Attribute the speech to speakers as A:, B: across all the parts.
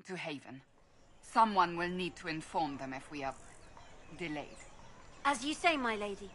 A: to Haven. Someone will need to inform them if we are delayed.
B: As you say, my lady.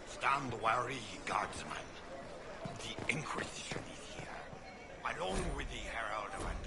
C: Stand wary, guardsman. The Inquisition is here, along with the Herald of Andraste.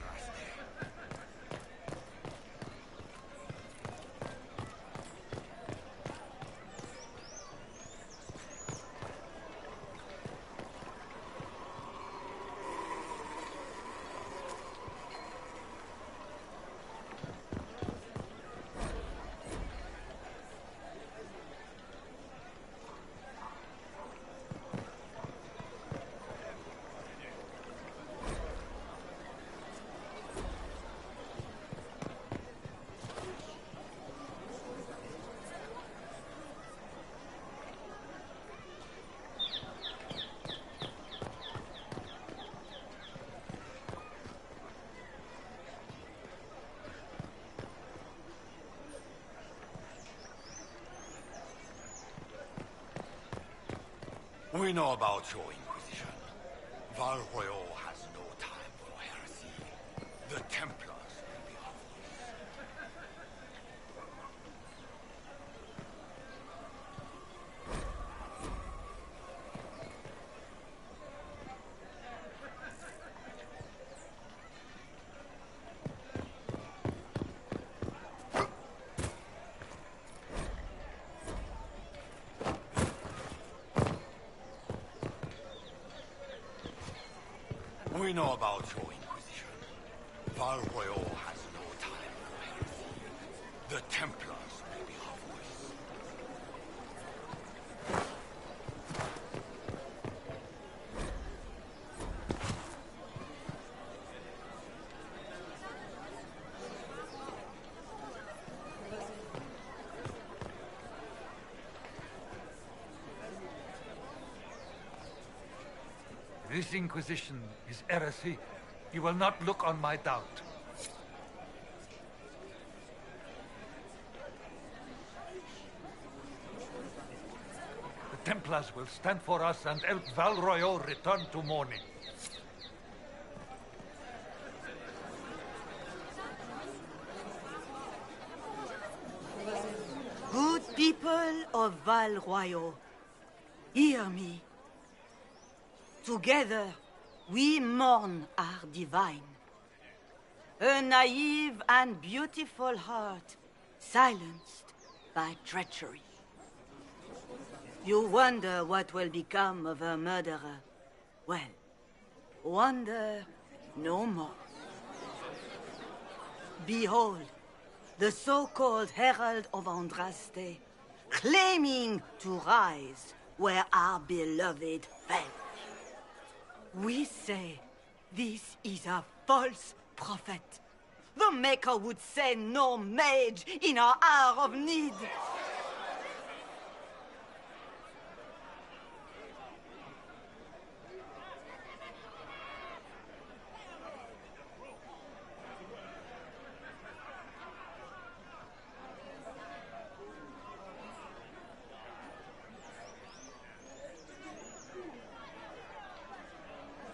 C: We know about your Inquisition. Val Royeaux has no time for heresy. The Templars will be our We know about your Inquisition. Val Royeaux has no time for heresy. The Templars will be our voice.
D: This Inquisition is heresy. You will not look on my doubt. The Templars will stand for us and help Val Royeaux return to mourning.
E: Good people of Val Royeaux, hear me. Together, we mourn our divine. A naive and beautiful heart, silenced by treachery. You wonder what will become of her murderer. Well, wonder no more. Behold, the so-called Herald of Andraste, claiming to rise where our beloved fell. We say this is a false prophet. The Maker would send no mage in our hour of need.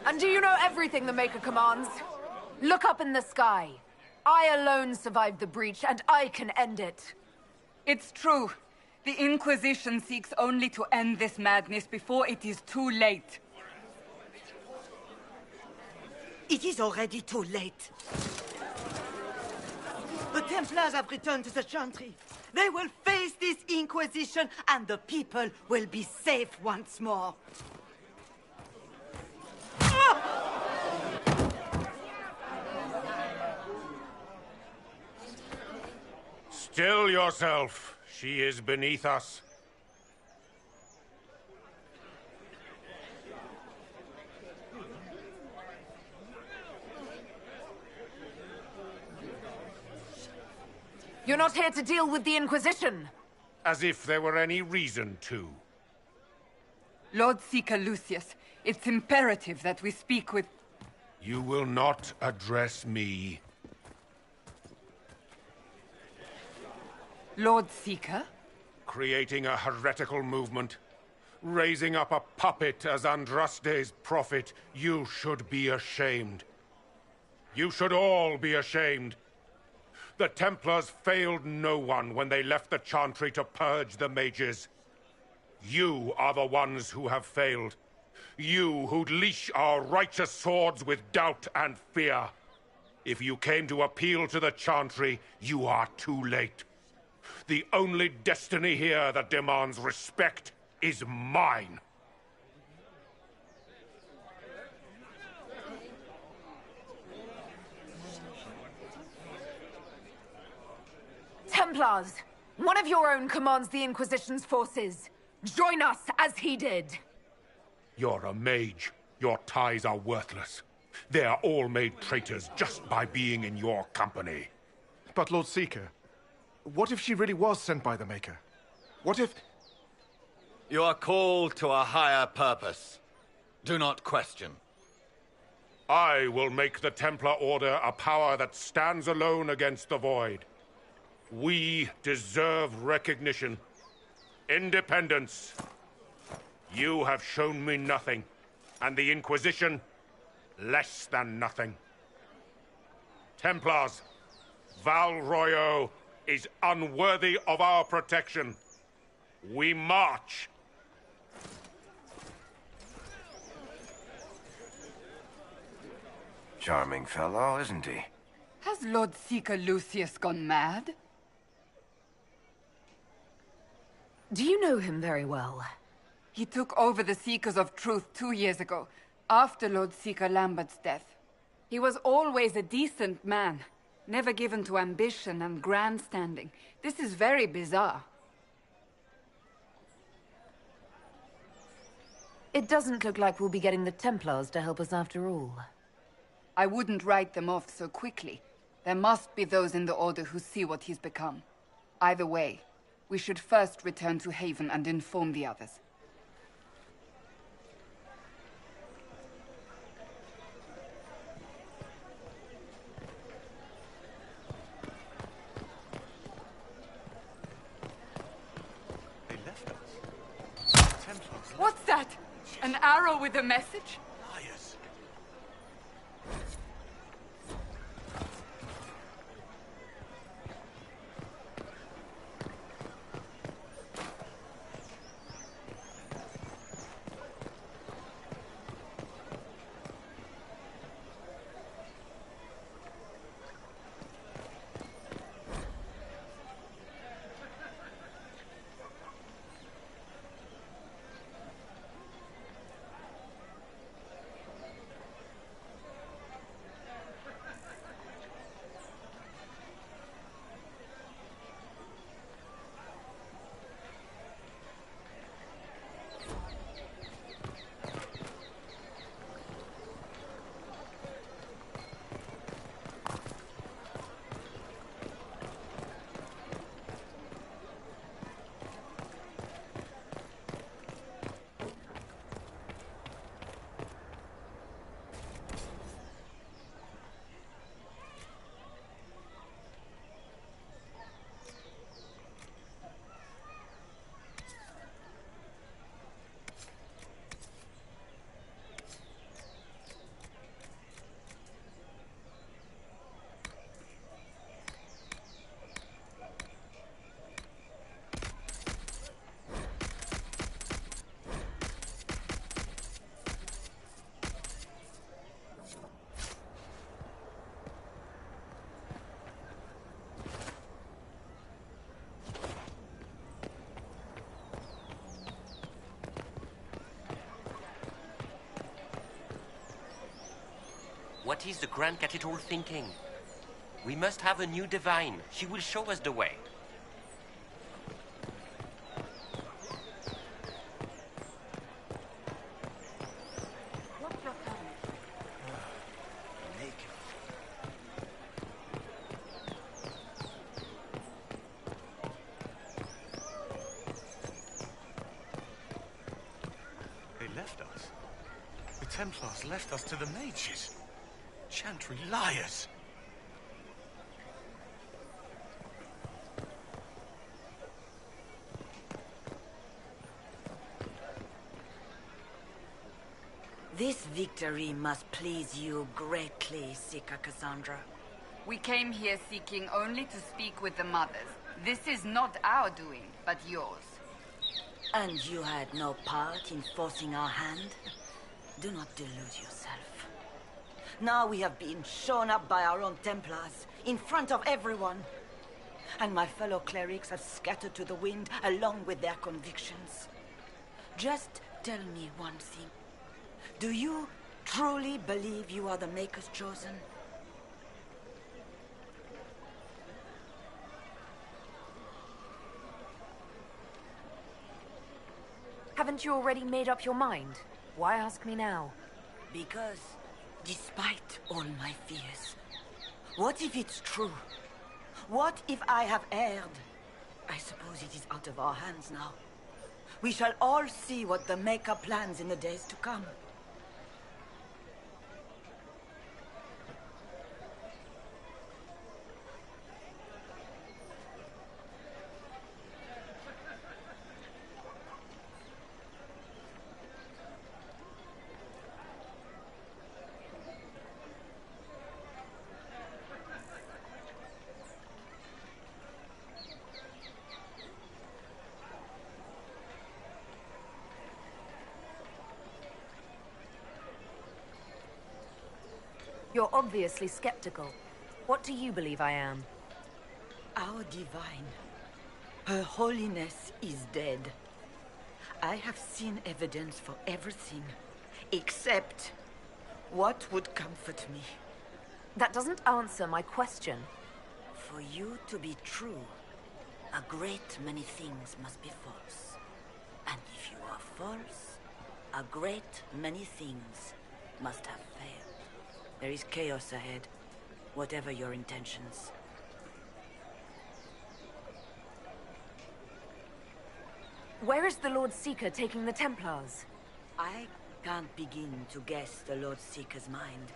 F: And do you know everything the Maker commands? Look up in the sky. I alone survived the breach, and I can end it.
A: It's true. The Inquisition seeks only to end this madness before it is too late.
E: It is already too late. The Templars have returned to the Chantry. They will face this Inquisition, and the people will be safe once more.
G: Still yourself. She is beneath us.
F: You're not here to deal with the Inquisition.
G: As if there were any reason to.
A: Lord Seeker Lucius, it's imperative that we speak with...
G: You will not address me.
A: Lord Seeker?
G: Creating a heretical movement. Raising up a puppet as Andraste's prophet. You should be ashamed. You should all be ashamed. The Templars failed no one when they left the Chantry to purge the mages. You are the ones who have failed. You who'd leash our righteous swords with doubt and fear. If you came to appeal to the Chantry, you are too late. The only destiny here that demands respect is mine.
F: Templars, one of your own commands the Inquisition's forces. Join us as he did.
G: You're a mage. Your ties are worthless. They're all made traitors just by being in your company.
H: But Lord Seeker, what if she really was sent by the Maker? What if...
C: You are called to a higher purpose. Do not question.
G: I will make the Templar Order a power that stands alone against the Void. We deserve recognition. Independence. You have shown me nothing, and the Inquisition, less than nothing. Templars, Val Royeaux is unworthy of our protection. We march.
I: Charming fellow, isn't he?
A: Has Lord Seeker Lucius gone mad?
F: Do you know him very well?
A: He took over the Seekers of Truth 2 years ago, after Lord Seeker Lambert's death. He was always a decent man, never given to ambition and grandstanding. This is very bizarre.
F: It doesn't look like we'll be getting the Templars to help us after all.
A: I wouldn't write them off so quickly. There must be those in the Order who see what he's become. Either way, we should first return to Haven and inform the others.
C: They left us. Templars.
A: What's that? An arrow with a message?
C: Liars.
J: what is the Grand Cathedral thinking? We must have a new divine. She will show us the way.
K: They left us. The Templars left us to the mages. Chantry liars.
E: This victory must please you greatly, Seeker Cassandra.
A: We came here seeking only to speak with the mothers. This is not our doing, but yours.
E: And you had no part in forcing our hand? Do not delude yourself. Now we have been shown up by our own Templars, in front of everyone. And my fellow clerics have scattered to the wind along with their convictions. Just tell me one thing. Do you truly believe you are the Maker's chosen?
F: Haven't you already made up your mind? Why ask me now?
E: Because, despite all my fears, what if it's true? What if I have erred? I suppose it is out of our hands now. We shall all see what the Maker plans in the days to come.
F: You're obviously skeptical. What do you believe I am?
E: Our divine, Her Holiness is dead. I have seen evidence for everything, except what would comfort me.
F: That doesn't answer my question.
E: For you to be true, a great many things must be false. And if you are false, a great many things must have failed. There is chaos ahead, whatever your intentions.
F: Where is the Lord Seeker taking the Templars?
E: I can't begin to guess the Lord Seeker's mind.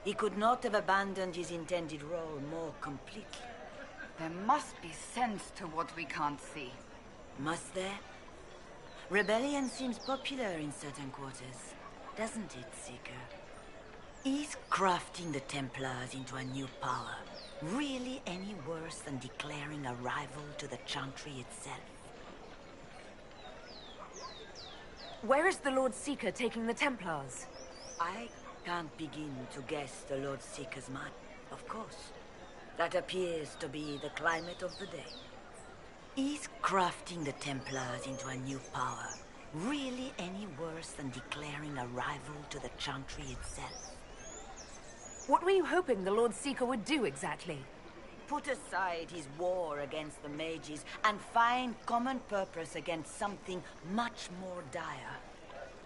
E: He could not have abandoned his intended role more completely.
A: There must be sense to what we can't see.
E: Must there? Rebellion seems popular in certain quarters, doesn't it, Seeker? Is crafting the Templars into a new power really any worse than declaring a rival to the Chantry itself?
F: Where is the Lord Seeker taking the Templars?
E: I can't begin to guess the Lord Seeker's mind, of course. That appears to be the climate of the day. Is crafting the Templars into a new power really any worse than declaring a rival to the Chantry itself?
F: What were you hoping the Lord Seeker would do exactly?
E: Put aside his war against the mages and find common purpose against something much more dire.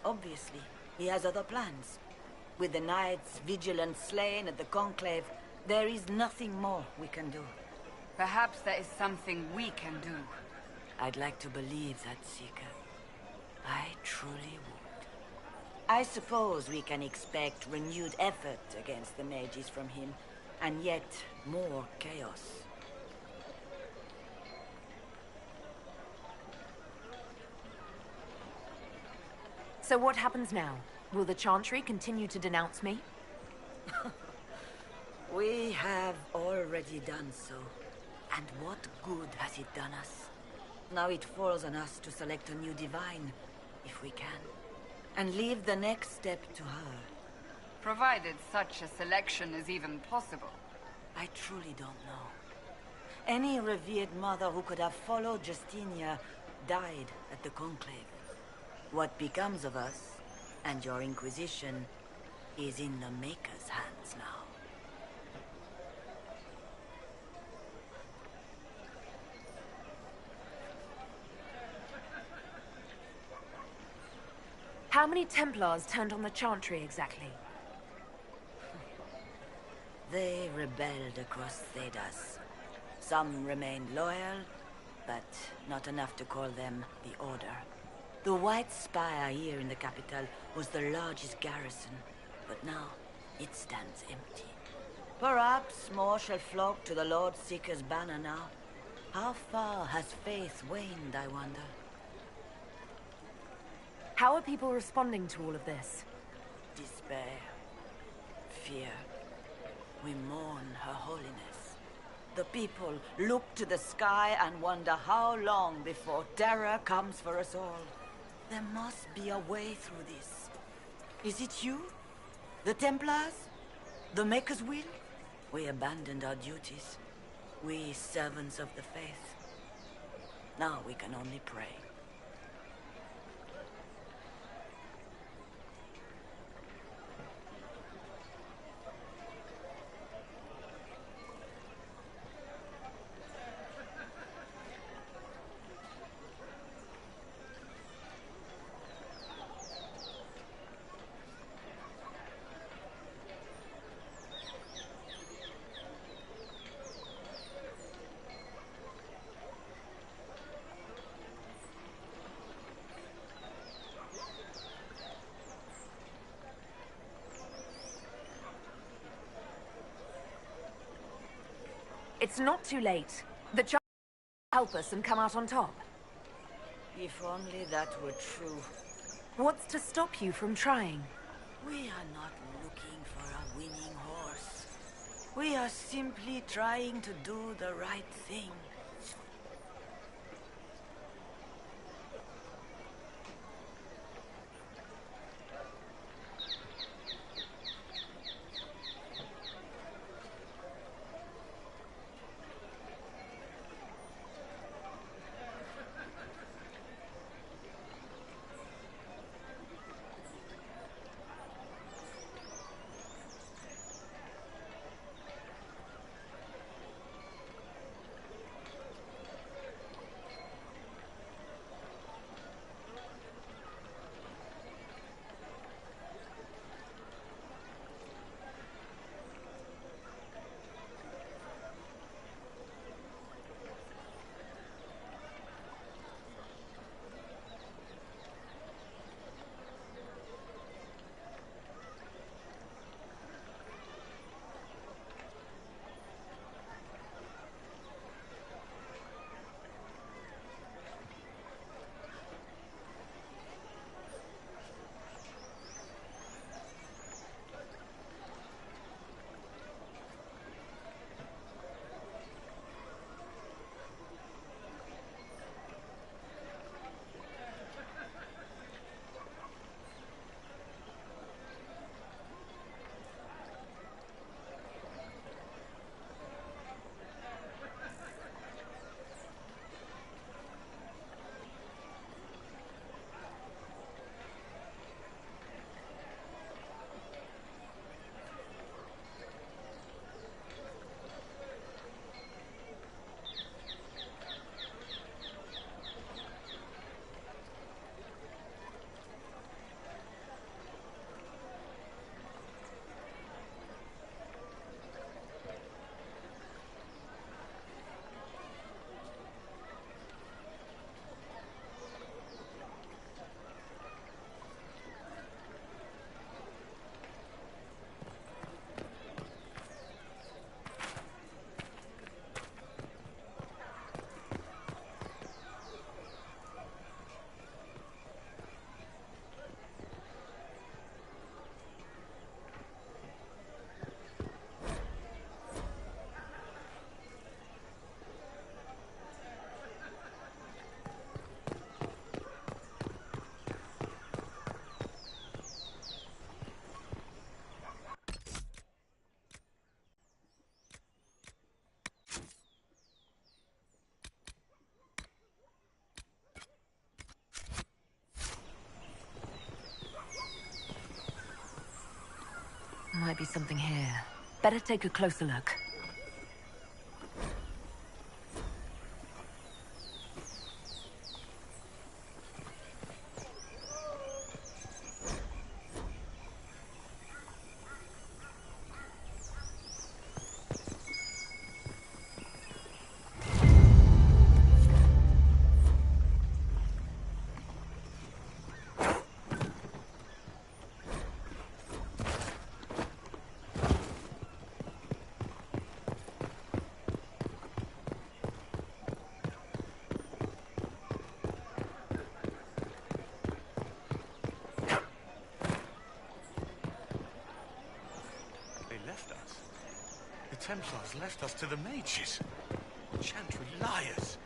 E: Obviously, he has other plans. With the knights vigilant slain at the Conclave, there is nothing more we can do.
A: Perhaps there is something we can do.
E: I'd like to believe that, Seeker. I truly would. I suppose we can expect renewed effort against the mages from him, and yet more chaos.
F: So what happens now? Will the Chantry continue to denounce me?
E: We have already done so. And what good has it done us? Now it falls on us to select a new divine, if we can. And leave the next step to her.
A: Provided such a selection is even possible.
E: I truly don't know. Any revered mother who could have followed Justinia died at the Conclave. What becomes of us, and your Inquisition, is in the Maker's hands now.
F: How many Templars turned on the Chantry exactly?
E: They rebelled across Thedas. Some remained loyal, but not enough to call them the Order. The White Spire here in the capital was the largest garrison, but now it stands empty. Perhaps more shall flock to the Lord Seeker's banner now. How far has faith waned, I wonder?
F: How are people responding to all of this?
E: Despair. Fear. We mourn Her Holiness. The people look to the sky and wonder how long before terror comes for us all. There must be a way through this. Is it you? The Templars? The Maker's will? We abandoned our duties. We servants of the faith. Now we can only pray.
F: It's not too late. The Chantry will help us and come out on top.
E: If only that were true.
F: What's to stop you from trying?
E: We are not looking for a winning horse. We are simply trying to do the right thing.
F: might be something here. Better take a closer look.
K: The Templars left us to the mages. Chantry liars.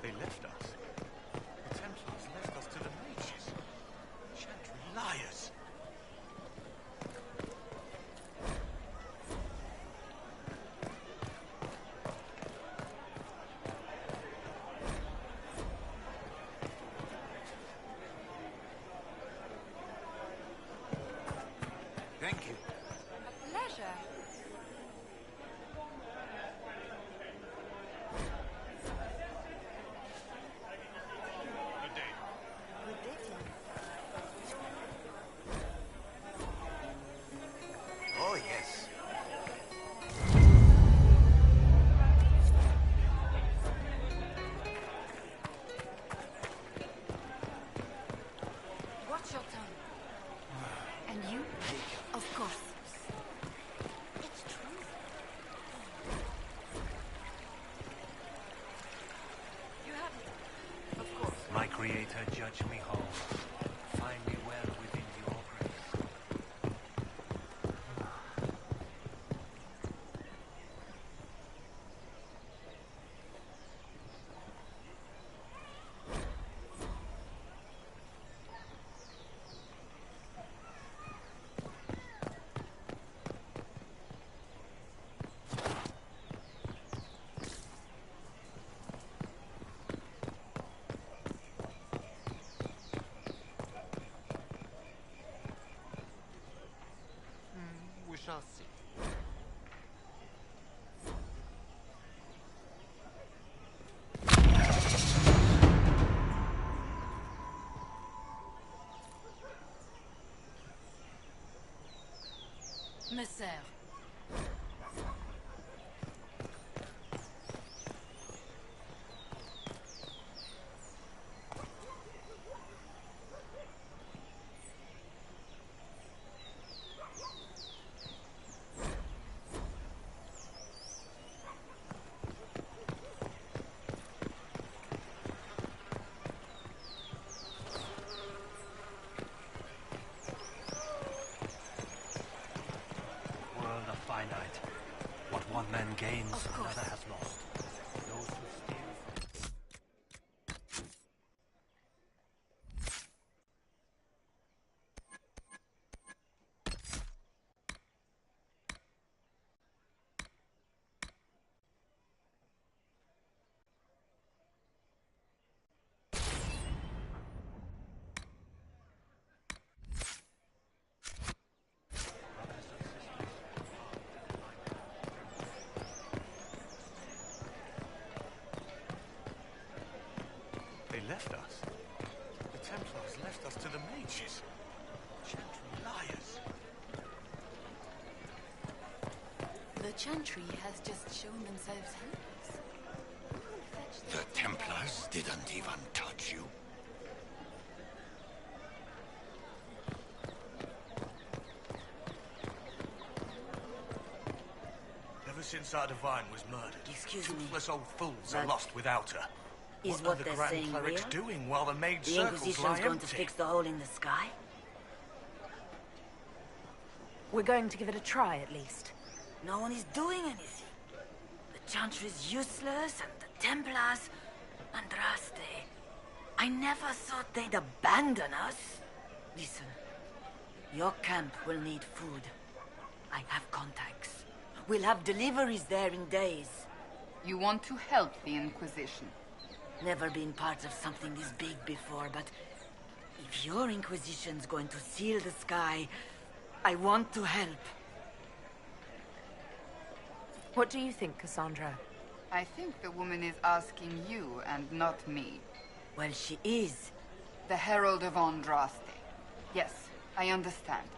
K: They left us. The Templars left us to the mages. Chantry liars.
C: Thank you.
B: A pleasure.
C: Good day.
B: Good day to you.
C: Oh, yes.
B: Watch your tongue. And you? Of course. It's true. You have it. Of course.
K: My creator, judge me whole. Find me well within your grace.
J: We shall see.
F: Messer.
K: World are finite. What one man gains,
B: Of course.
K: another has lost. Those who steal They left us. The Templars left us to the mages. Chantry liars.
B: The Chantry has just shown themselves helpless. Who will fetch
C: The Templars didn't even touch you.
K: Ever since our divine was murdered,
E: Excuse me,
K: toothless old fools are
E: but
K: lost without her.
E: Is
K: What are
E: what
K: the
E: they're
K: Grand
E: saying
K: Clerics
E: real?
K: doing while the maid
E: The
K: circles
E: Inquisition's
K: lie
E: going to
K: empty?
E: fix the hole in the sky?
F: We're going to give it a try, at least.
E: No one is doing anything. The Chantry's useless, and the Templars... Andraste. I never thought they'd abandon us. Listen, your camp will need food. I have contacts. We'll have deliveries there in days.
A: You want to help the Inquisition?
E: Never been part of something this big before, but if your Inquisition's going to seal the sky, I want to help.
F: What do you think, Cassandra?
A: I think the woman is asking you and not me.
E: Well, she is.
A: The Herald of Andraste. Yes, I understand.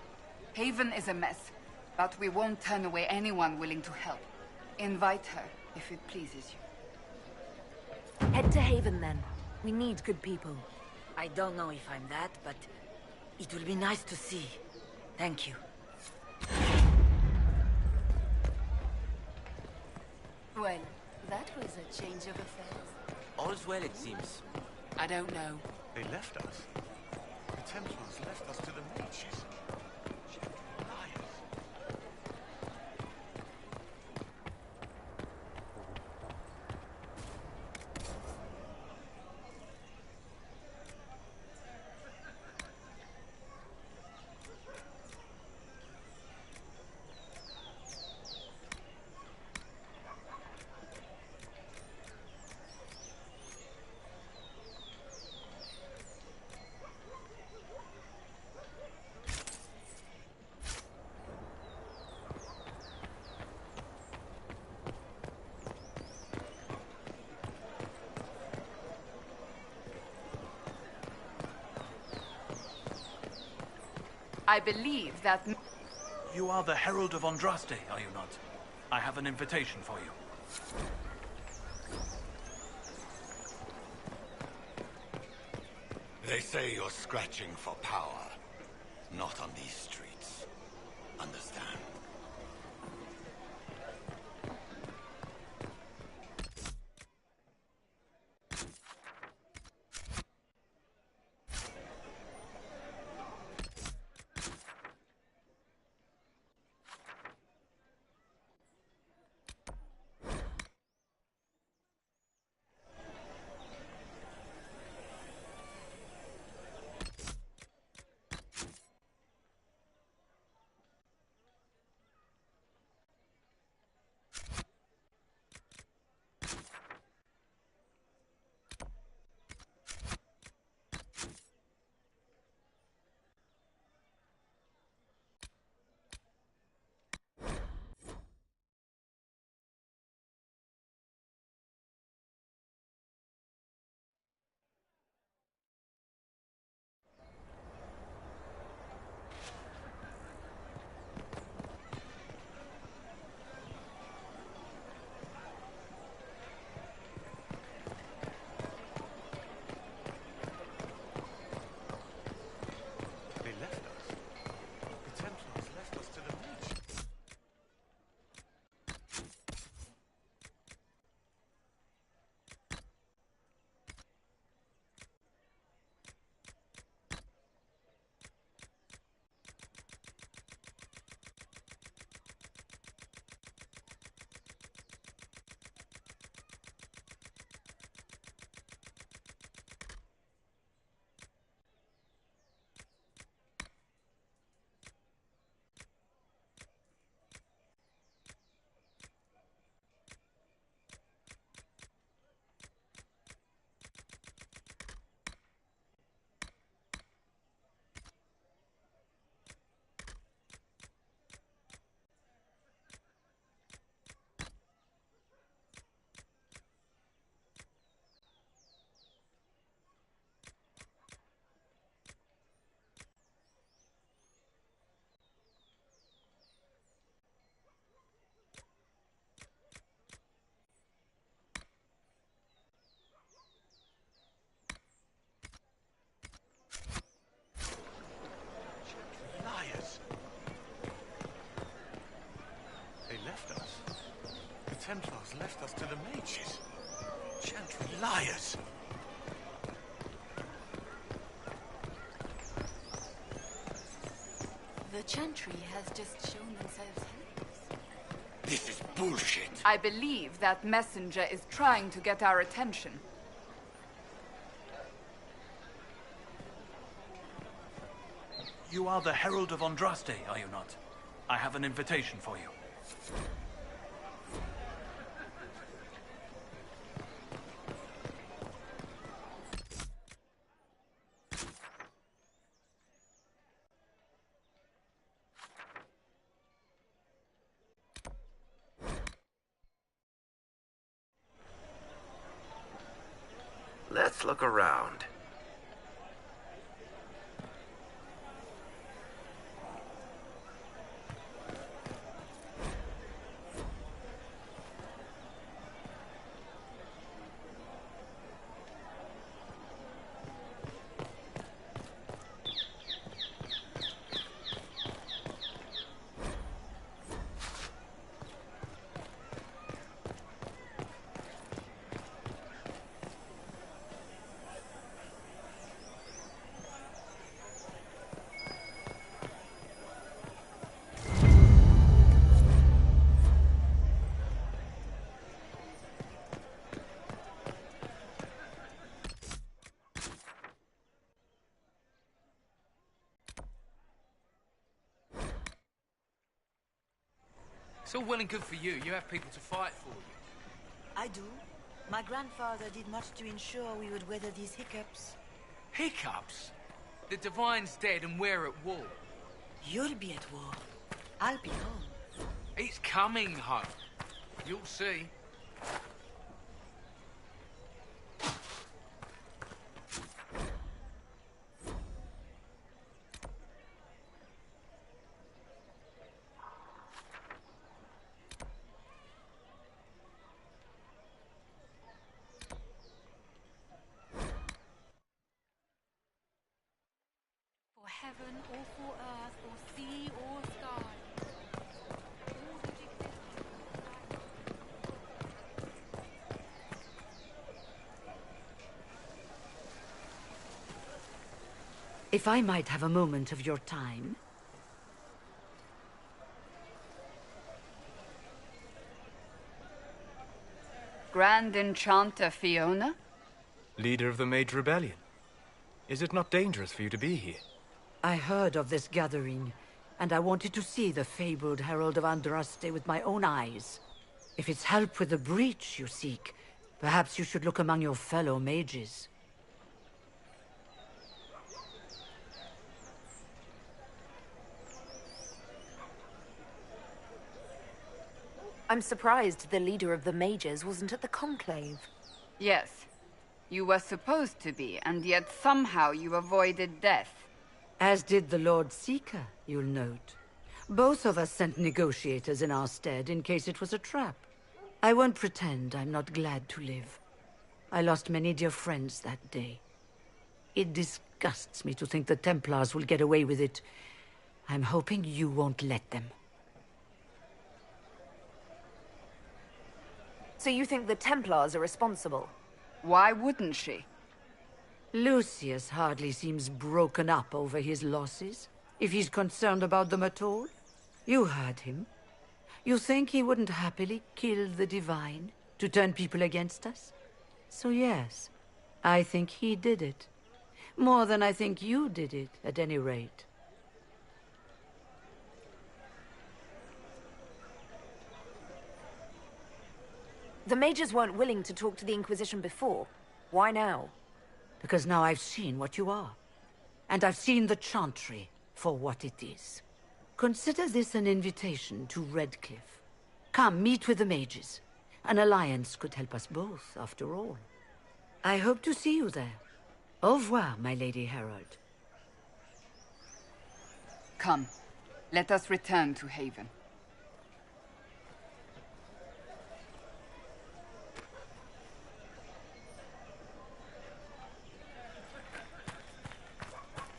A: Haven is a mess, but we won't turn away anyone willing to help. Invite her, if it pleases you.
F: Head to Haven, then. We need good people.
E: I don't know if I'm that, but it will be nice to see. Thank you.
B: Well, that was a change of affairs.
J: All's well, it seems.
B: I don't know.
K: They left us. The Templars left us to the mages. Liars.
A: I believe that...
K: You are the Herald of Andraste, are you not? I have an invitation for you.
C: They say you're scratching for power. Not on these streets. Understand?
K: Templars left us to the mages. Chantry liars.
B: The Chantry has just shown themselves helpless.
C: This is bullshit.
A: I believe that messenger is trying to get our attention.
K: You are the Herald of Andraste, are you not? I have an invitation for you.
I: Let's look around.
L: It's all well and good for you. You have people to fight for you.
E: I do. My grandfather did much to ensure we would weather these hiccups.
L: Hiccups? The Divine's dead and we're at war.
E: You'll be at war. I'll be home.
L: It's coming home. You'll see.
B: For heaven or for earth or sea or sky. All that exists.
E: If I might have a moment of your time.
A: Grand Enchanter Fiona?
M: Leader of the Mage Rebellion. Is it not dangerous for you to be here?
E: I heard of this gathering, and I wanted to see the fabled Herald of Andraste with my own eyes. If it's help with the breach you seek, perhaps you should look among your fellow mages.
F: I'm surprised the leader of the mages wasn't at the conclave.
A: Yes. You were supposed to be, and yet somehow you avoided death.
E: As did the Lord Seeker, you'll note. Both of us sent negotiators in our stead in case it was a trap. I won't pretend I'm not glad to live. I lost many dear friends that day. It disgusts me to think the Templars will get away with it. I'm hoping you won't let them.
F: So you think the Templars are responsible?
A: Why wouldn't she?
E: Lucius hardly seems broken up over his losses, if he's concerned about them at all. You heard him. You think he wouldn't happily kill the Divine to turn people against us? So yes, I think he did it. More than I think you did it, at any rate.
F: The mages weren't willing to talk to the Inquisition before. Why now?
E: Because now I've seen what you are. And I've seen the Chantry for what it is. Consider this an invitation to Redcliffe. Come, meet with the mages. An alliance could help us both, after all. I hope to see you there. Au revoir, my Lady Herald.
A: Come, let us return to Haven.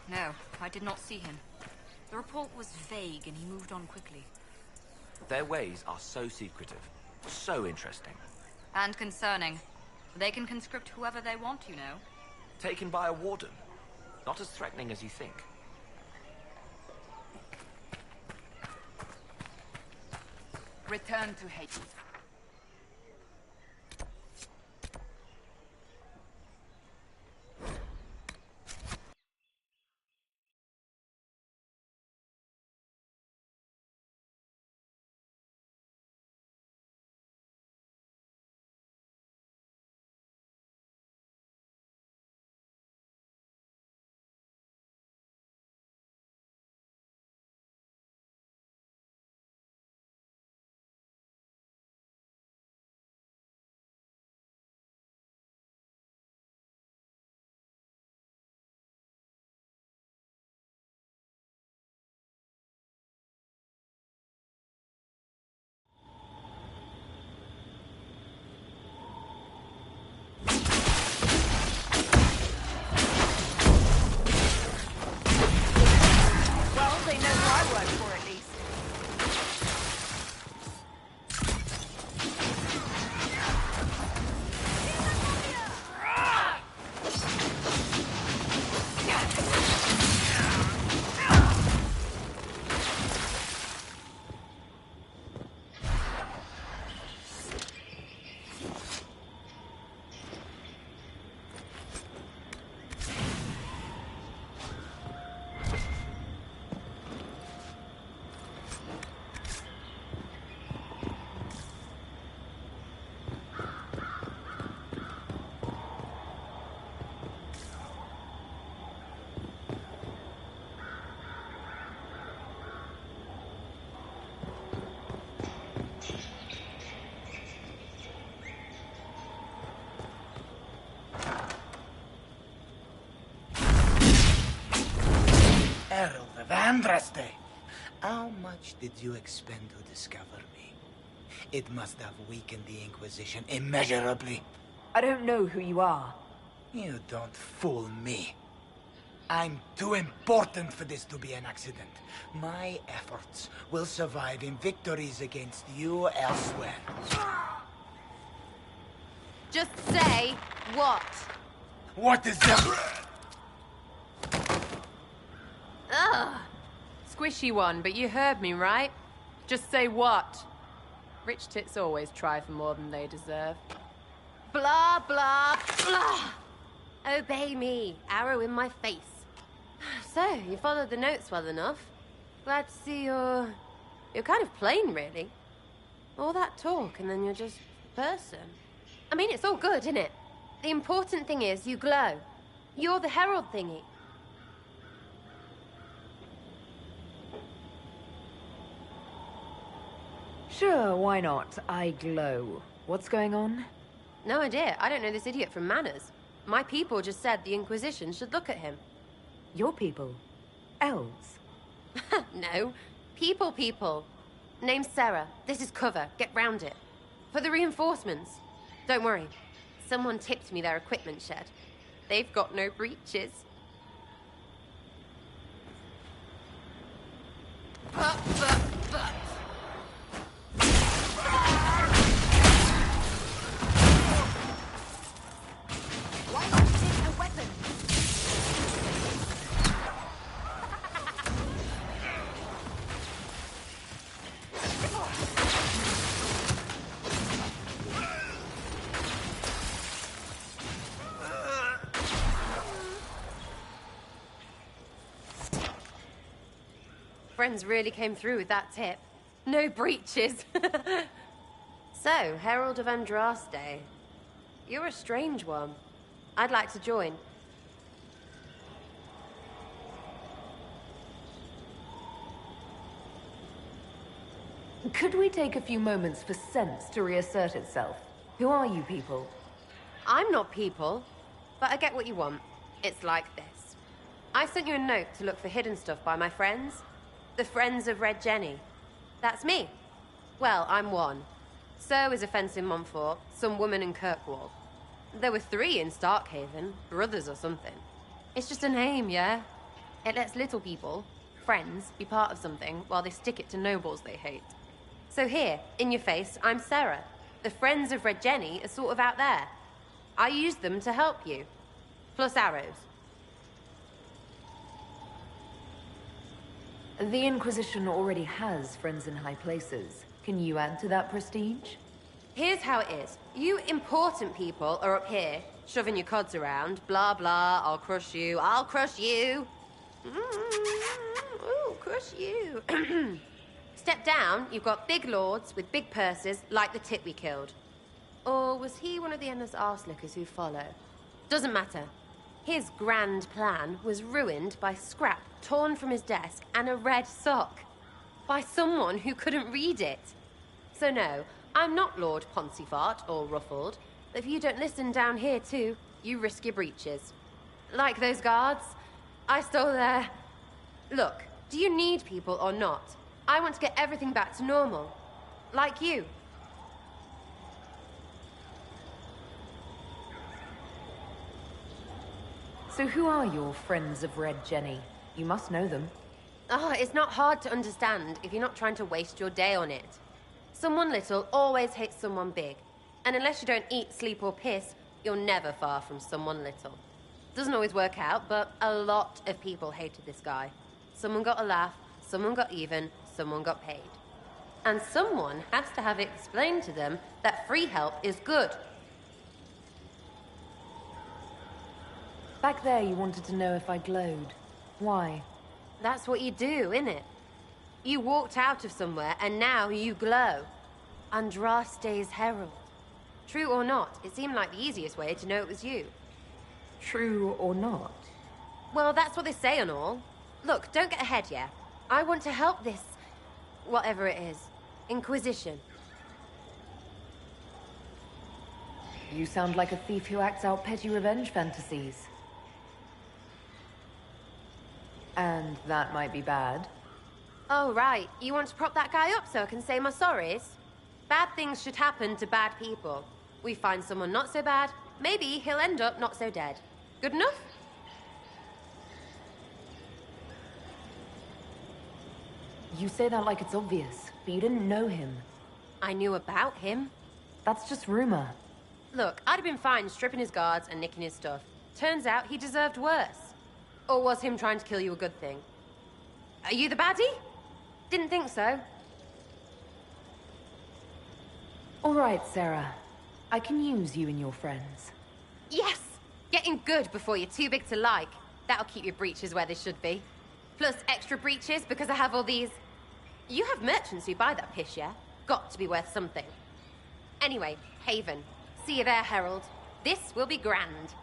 B: No, I did not see him. The report was vague and he moved on quickly.
J: Their ways are so secretive, so interesting.
B: And concerning. They can conscript whoever they want, you know.
J: Taken by a warden. Not as threatening as you think.
A: Return to Haven.
N: Andraste, how much did you expend to discover me? It must have weakened the Inquisition immeasurably.
F: I don't know who you are.
N: You don't fool me. I'm too important for this to be an accident. My efforts will survive in victories against you elsewhere.
O: Just say what?
N: What is that?
O: Ugh. Squishy one, but you heard me, right? Just say what? Rich tits always try for more than they deserve. Blah, blah, blah. Obey me. Arrow in my face. So, you followed the notes well enough. Glad to see you're kind of plain, really. All that talk, and then you're just a person. I mean, it's all good, isn't it? The important thing is you glow. You're the herald thingy.
F: Sure, why not? I glow. What's going on?
O: No idea. I don't know this idiot from Manners. My people just said the Inquisition should look at him.
F: Your people? Elves?
O: No. People. Name's Sarah. This is cover. Get round it. For the reinforcements. Don't worry. Someone tipped me their equipment shed. They've got no breaches. But.
F: Why not take a weapon?
O: Friends really came through with that tip. No breaches. So, Herald of Andraste. You're a strange one. I'd like to join.
F: Could we take a few moments for sense to reassert itself? Who are you people?
O: I'm not people, but I get what you want. It's like this. I sent you a note to look for hidden stuff by my friends. The Friends of Red Jenny. That's me. Well, I'm one. So is a fence in Montfort, some woman in Kirkwall. There were 3 in Starkhaven, brothers or something. It's just a name, yeah? It lets little people, friends, be part of something while they stick it to nobles they hate. So here, in your face, I'm Sarah. The Friends of Red Jenny are sort of out there. I used them to help you. Plus arrows.
F: The Inquisition already has friends in high places. Can you add to that prestige?
O: Here's how it is. You important people are up here, shoving your cods around. Blah, blah, I'll crush you, I'll crush you. Ooh, crush you. Step down, you've got big lords with big purses, like the tit we killed. Or was he one of the endless arse-lickers who follow? Doesn't matter. His grand plan was ruined by scrap torn from his desk and a red sock. By someone who couldn't read it. So no, I'm not Lord Poncyfart or Ruffled, but if you don't listen down here too, you risk your breeches. Like those guards, I stole their... Look, do you need people or not? I want to get everything back to normal. Like you.
F: So who are your Friends of Red Jenny? You must know them.
O: Oh, it's not hard to understand if you're not trying to waste your day on it. Someone little always hates someone big. And unless you don't eat, sleep, or piss, you're never far from someone little. Doesn't always work out, but a lot of people hated this guy. Someone got a laugh, someone got even, someone got paid. And someone has to have it explained to them that free help is good.
F: Back there you wanted to know if I glowed. Why?
O: That's what you do, innit? You walked out of somewhere, and now you glow. Andraste's herald. True or not, it seemed like the easiest way to know it was you.
F: True or not?
O: Well, that's what they say and all. Look, don't get ahead, yeah? I want to help this... whatever it is. Inquisition.
F: You sound like a thief who acts out petty revenge fantasies. And that might be bad.
O: Oh, right. You want to prop that guy up so I can say my sorries? Bad things should happen to bad people. We find someone not so bad, maybe he'll end up not so dead. Good enough?
F: You say that like it's obvious, but you didn't know him.
O: I knew about him.
F: That's just rumor.
O: Look, I'd have been fine stripping his guards and nicking his stuff. Turns out he deserved worse. Or was him trying to kill you a good thing? Are you the baddie? Didn't think so.
F: All right, Sarah. I can use you and your friends.
O: Yes! Getting good before you're too big to like. That'll keep your breeches where they should be. Plus extra breeches because I have all these... You have merchants who buy that piss, yeah? Got to be worth something. Anyway, Haven. See you there, Herald. This will be grand.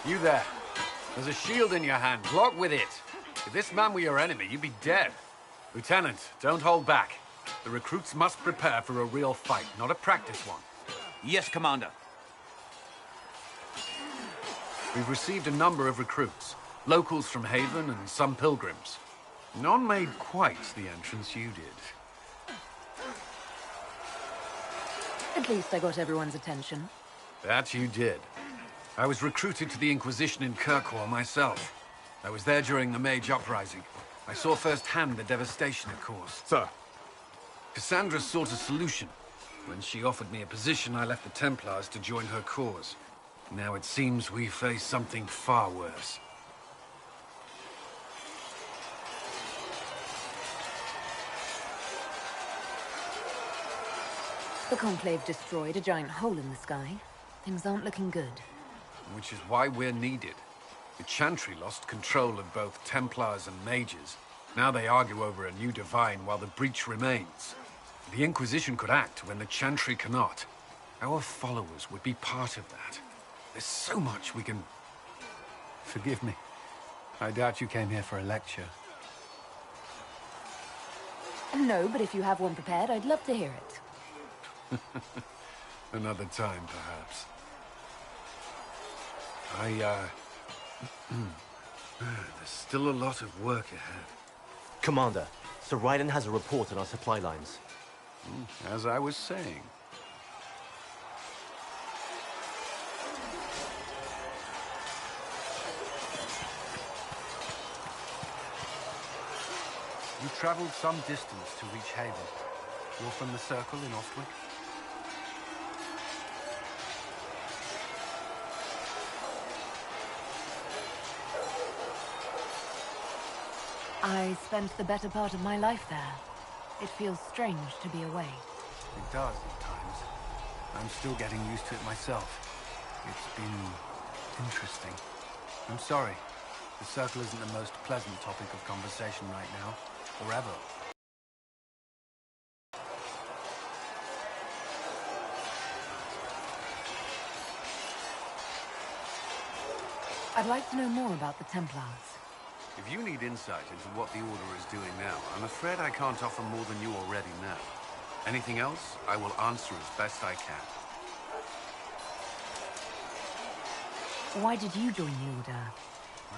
P: You there. There's a shield in your hand. Block with it. If this man were your enemy, you'd be dead. Lieutenant, don't hold back. The recruits must prepare for a real fight, not a practice one.
Q: Yes, Commander.
P: We've received a number of recruits. Locals from Haven and some pilgrims. None made quite the entrance you did.
F: At least I got everyone's attention.
P: That you did. I was recruited to the Inquisition in Kirkwall myself. I was there during the Mage Uprising. I saw firsthand the devastation it caused.
H: Sir.
P: Cassandra sought a solution. When she offered me a position, I left the Templars to join her cause. Now it seems we face something far worse.
F: The Conclave destroyed a giant hole in the sky. Things aren't looking good.
P: Which is why we're needed. The Chantry lost control of both Templars and Mages. Now they argue over a new Divine while the breach remains. The Inquisition could act when the Chantry cannot. Our followers would be part of that. There's so much we can... Forgive me. I doubt you came here for a lecture.
F: No, but if you have one prepared, I'd love to hear it.
P: Another time, perhaps. There's still a lot of work ahead.
Q: Commander, Sir Ryden has a report on our supply lines.
P: As I was saying. You traveled some distance to reach Haven. You're from the Circle in Ostwick?
F: I spent the better part of my life there. It feels strange to be away.
P: It does at times. I'm still getting used to it myself. It's been interesting. I'm sorry. The Circle isn't the most pleasant topic of conversation right now, or ever.
F: I'd like to know more about the Templars.
P: If you need insight into what the Order is doing now, I'm afraid I can't offer more than you already know. Anything else, I will answer as best I can.
R: Why did you join the Order?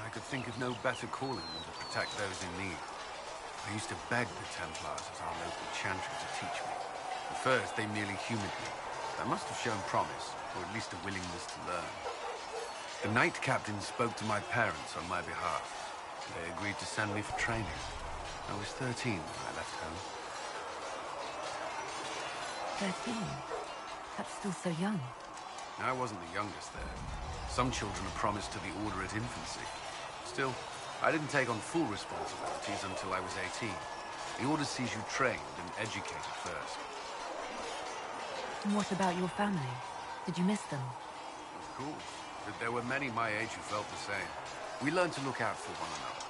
P: I could think of no better calling than to protect those in need. I used to beg the Templars at our local chantry to teach me. At first, they merely humored me. I must have shown promise, or at least a willingness to learn. The Knight Captain spoke to my parents on my behalf. They agreed to send me for training. I was 13 when I left home.
R: 13? That's still so young.
P: I wasn't the youngest there. Some children are promised to the Order at infancy. Still, I didn't take on full responsibilities until I was 18. The Order sees you trained and educated first.
R: And what about your family? Did you miss them?
P: Of course. But there were many my age who felt the same. We learned to look out for one another.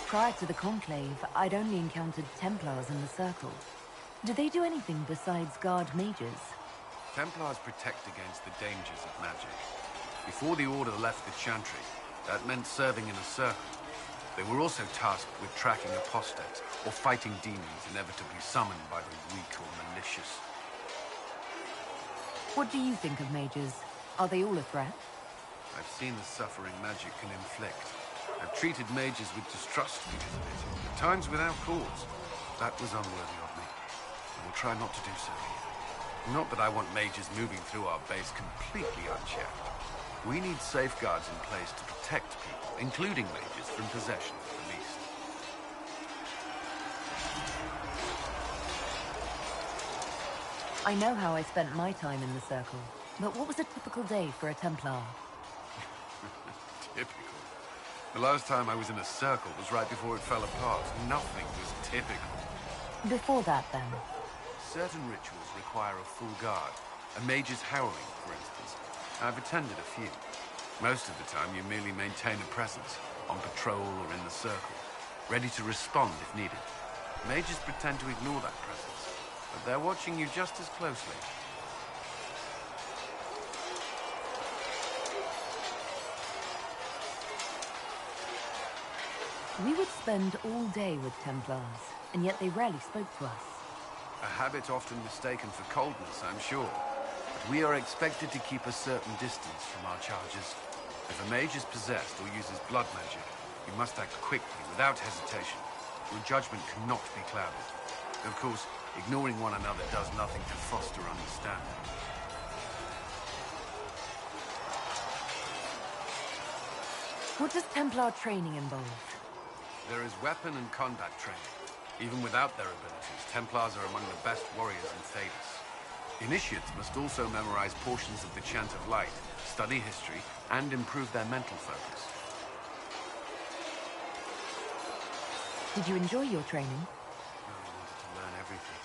R: Prior to the Conclave, I'd only encountered Templars in the Circle. Do they do anything besides guard mages?
P: Templars protect against the dangers of magic. Before the Order left the Chantry, that meant serving in a circle. They were also tasked with tracking apostates or fighting demons inevitably summoned by the weak or malicious.
R: What do you think of mages? Are they all a threat?
P: I've seen the suffering magic can inflict. I've treated mages with distrust because of it, at times without cause. That was unworthy of me. I will try not to do so here. Not that I want mages moving through our base completely unchecked. We need safeguards in place to protect people, including mages, from possession of the beast.
R: I know how I spent my time in the Circle, but what was a typical day for a Templar?
P: Typical? The last time I was in a circle was right before it fell apart. Nothing was typical.
R: Before that, then?
P: Certain rituals require a full guard. A mage's howling, for instance. I've attended a few. Most of the time, you merely maintain a presence, on patrol or in the circle, ready to respond if needed. Mages pretend to ignore that presence, but they're watching you just as closely.
R: We would spend all day with Templars, and yet they rarely spoke to us.
P: A habit often mistaken for coldness, I'm sure. But we are expected to keep a certain distance from our charges. If a mage is possessed or uses blood magic, you must act quickly, without hesitation. Your judgment cannot be clouded. Of course, ignoring one another does nothing to foster understanding.
R: What does Templar training involve?
P: There is weapon and combat training. Even without their abilities, Templars are among the best warriors in Thedas. Initiates must also memorize portions of the Chant of Light, study history, and improve their mental focus.
R: Did you enjoy your training?
P: I wanted to learn everything.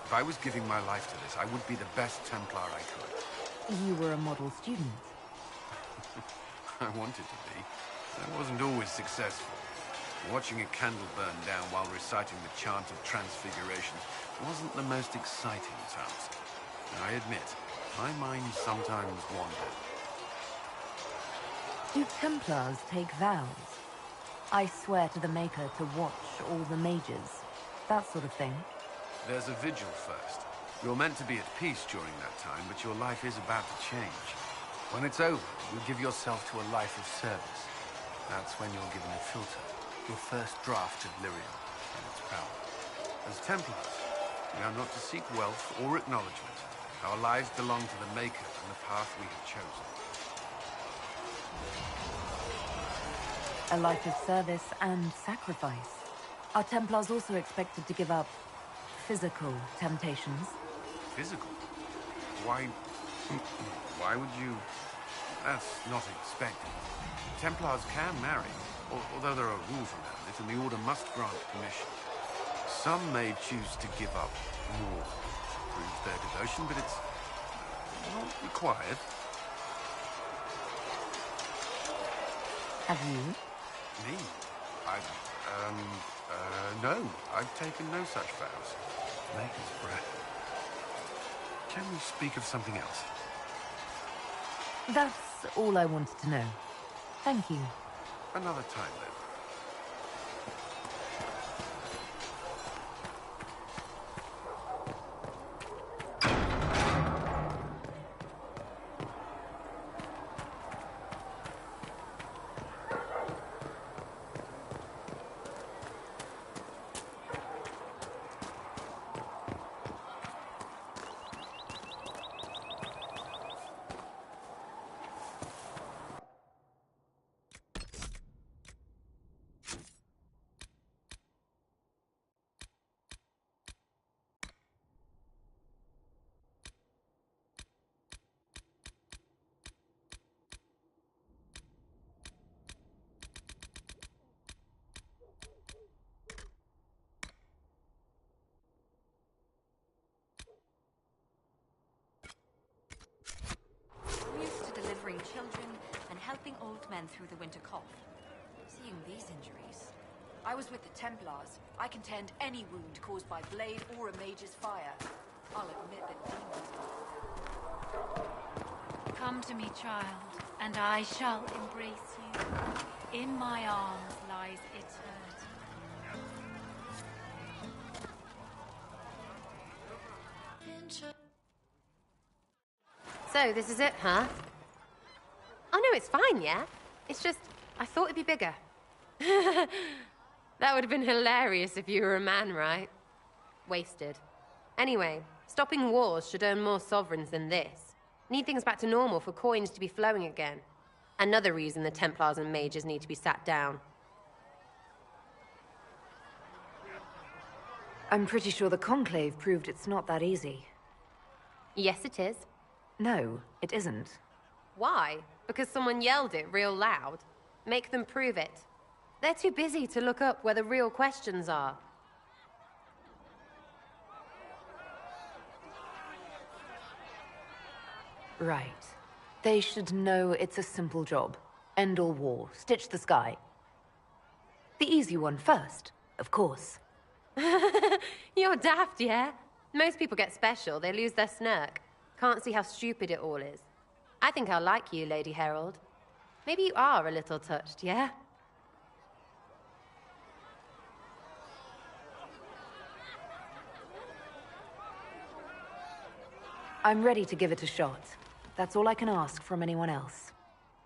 P: If I was giving my life to this, I would be the best Templar I could.
R: You were a model student.
P: I wanted to be. I wasn't always successful. Watching a candle burn down while reciting the Chant of Transfiguration wasn't the most exciting task. I admit, my mind sometimes wandered.
R: Do Templars take vows? I swear to the Maker to watch all the mages. That sort of thing.
P: There's a vigil first. You're meant to be at peace during that time, but your life is about to change. When it's over, you give yourself to a life of service. That's when you're given a filter. Your first draft of lyrium and its power. As Templars, we are not to seek wealth or acknowledgement. Our lives belong to the Maker and the path we have chosen.
R: A life of service and sacrifice. Are Templars also expected to give up physical temptations?
P: Physical? Why... why would you... That's not expected. Templars can marry, although there are rules around it, and the Order must grant permission. Some may choose to give up more to prove their devotion, but it's not required.
R: Have you?
P: Me? No. I've taken no such vows. Maker's breath. Can we speak of something else?
R: That's all I wanted to know. Thank you.
P: Another time, then.
S: I'm used to delivering children and helping old men through the winter cough. Seeing these injuries...
F: I was with the Templars. I can tend any wound caused by blade or a mage's fire. I'll admit that demons...
S: Come to me, child, and I shall embrace you. In my arms lies eternity.
O: So, this is it, huh? Oh no, it's fine, yeah? It's just, I thought it'd be bigger. That would have been hilarious if you were a man, right? Wasted. Anyway, stopping wars should earn more sovereigns than this. Need things back to normal for coins to be flowing again. Another reason the Templars and mages need to be sat down.
R: I'm pretty sure the Conclave proved it's not that easy.
O: Yes, it is.
R: No, it isn't.
O: Why? Because someone yelled it real loud? Make them prove it. They're too busy to look up where the real questions are.
R: Right. They should know it's a simple job. End all war, stitch the sky. The easy one first, of course.
O: You're daft, yeah? Most people get special, they lose their snark. Can't see how stupid it all is. I think I'll like you, Lady Herald. Maybe you are a little touched, yeah?
R: I'm ready to give it a shot. That's all I can ask from anyone else.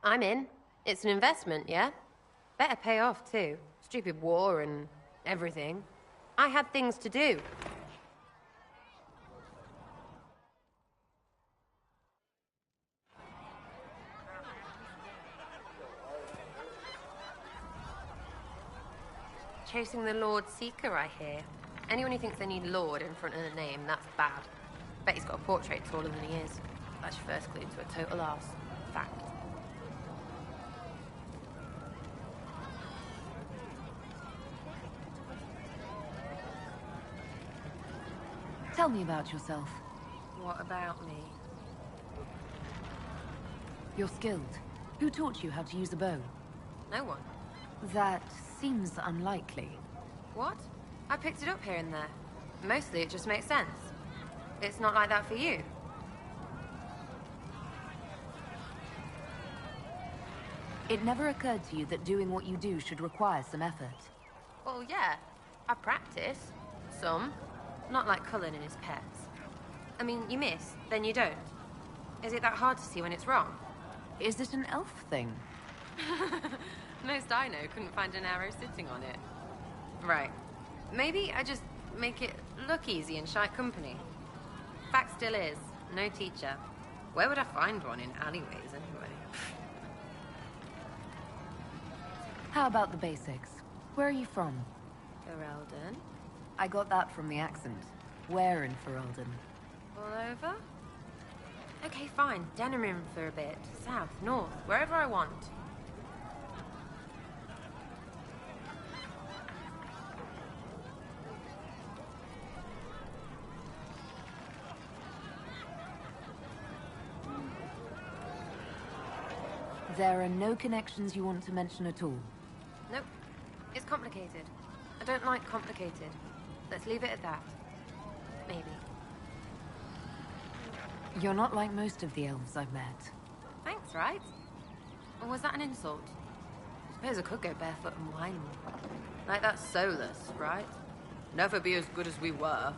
O: I'm in. It's an investment, yeah? Better pay off, too. Stupid war and everything. I had things to do. Chasing the Lord Seeker, I hear. Anyone who thinks they need Lord in front of the name, that's bad. Bet he's got a portrait taller than he is. That's your first clue to a total arse. Fact.
R: Tell me about yourself.
O: What about me?
R: You're skilled. Who taught you how to use a bow?
O: No one.
R: That seems unlikely.
O: What? I picked it up here and there. Mostly it just makes sense. It's not like that for you.
R: It never occurred to you that doing what you do should require some effort.
O: Well, yeah. I practice. Some. Not like Cullen and his pets. I mean, you miss, then you don't. Is it that hard to see when it's wrong?
R: Is it an elf thing?
O: Most I know couldn't find an arrow sitting on it. Right. Maybe I just make it look easy in shite company. Fact still is, no teacher. Where would I find one in alleyways anyway?
R: How about the basics? Where are you from?
O: Ferelden.
R: I got that from the accent. Where in Ferelden?
O: All over? Okay, fine. Denerim for a bit. South, north, wherever I want.
R: There are no connections you want to mention at all?
O: Nope. It's complicated. I don't like complicated. Let's leave it at that. Maybe.
R: You're not like most of the elves I've met.
O: Thanks. thanks, right? Or was that an insult? I suppose I could go barefoot and whine more. Like that Solus, right? Never be as good as we were.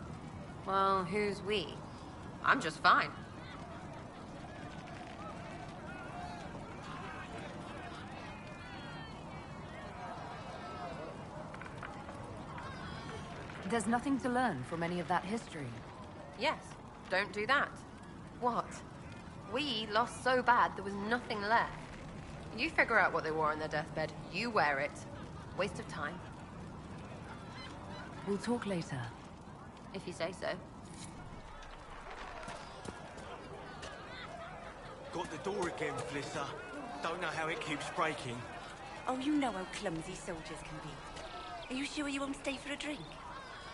O: Well, who's we? I'm just fine.
R: There's nothing to learn from any of that history.
O: Yes, don't do that. What? We lost so bad there was nothing left. You figure out what they wore on their deathbed. You wear it. Waste of time.
R: We'll talk later.
O: If you say so.
T: Got the door again, Flisser. Don't know how it keeps breaking.
E: Oh, you know how clumsy soldiers can be. Are you sure you won't stay for a drink?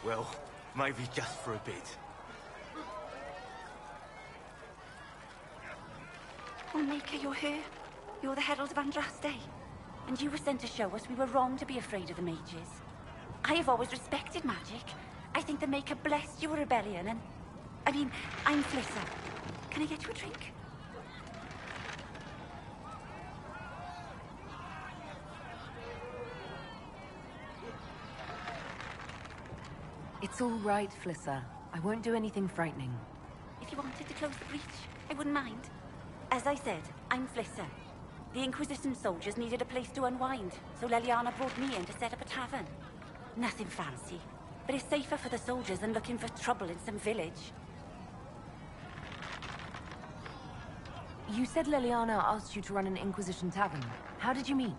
T: Well, maybe just for a bit.
E: Oh, Maker, you're here. You're the Herald of Andraste. And you were sent to show us we were wrong to be afraid of the mages. I have always respected magic. I think the Maker blessed your rebellion and... I mean, I'm Flisser. Can I get you a drink?
R: It's all right, Flisser. I won't do anything frightening.
E: If you wanted to close the breach, I wouldn't mind. As I said, I'm Flisser. The Inquisition soldiers needed a place to unwind, so Leliana brought me in to set up a tavern. Nothing fancy, but it's safer for the soldiers than looking for trouble in some village.
R: You said Leliana asked you to run an Inquisition tavern. How did you meet?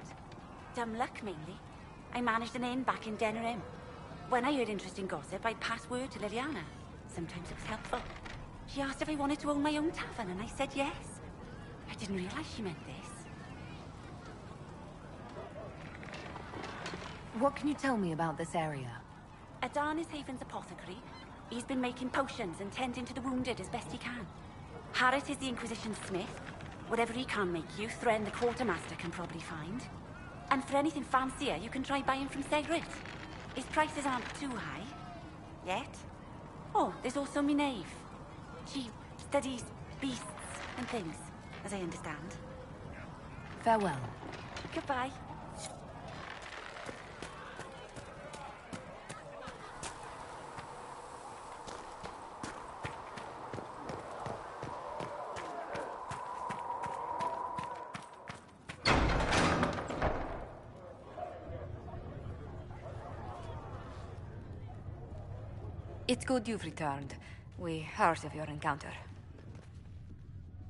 E: Dumb luck, mainly. I managed an inn back in Denerim. When I heard interesting gossip, I'd pass word to Liliana. Sometimes it was helpful. She asked if I wanted to own my own tavern, and I said yes. I didn't realize she meant this.
R: What can you tell me about this area?
E: Adan is Haven's apothecary. He's been making potions and tending to the wounded as best he can. Harrit is the Inquisition smith. Whatever he can make you, Thren the quartermaster can probably find. And for anything fancier, you can try buying from Segrit. His prices aren't too high. Yet. Oh, there's also Minave. She studies beasts and things, as I understand.
R: Farewell.
E: Goodbye.
F: It's good you've returned. We heard of your encounter.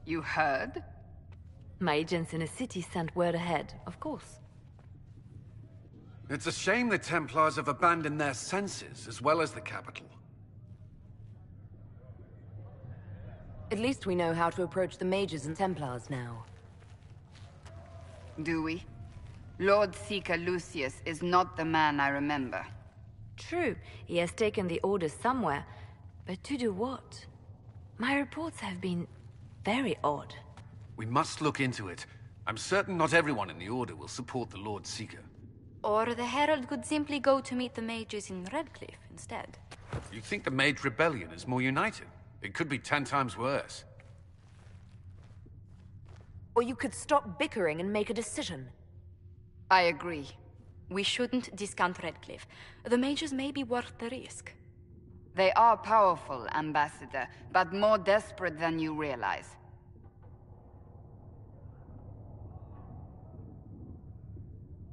A: You heard?
R: My agents in a city sent word ahead, of course.
P: It's a shame the Templars have abandoned their senses, as well as the capital.
R: At least we know how to approach the mages and Templars now.
A: Do we? Lord Seeker Lucius is not the man I remember.
R: True, he has taken the orders somewhere, but to do what? My reports have been very odd.
P: We must look into it. I'm certain not everyone in the Order will support the Lord Seeker.
S: Or the Herald could simply go to meet the mages in Redcliffe instead.
P: You think the Mage Rebellion is more united? It could be 10 times worse.
R: Or you could stop bickering and make a decision.
A: I agree.
S: We shouldn't discount Redcliffe. The mages may be worth the risk.
A: They are powerful, Ambassador, but more desperate than you realize.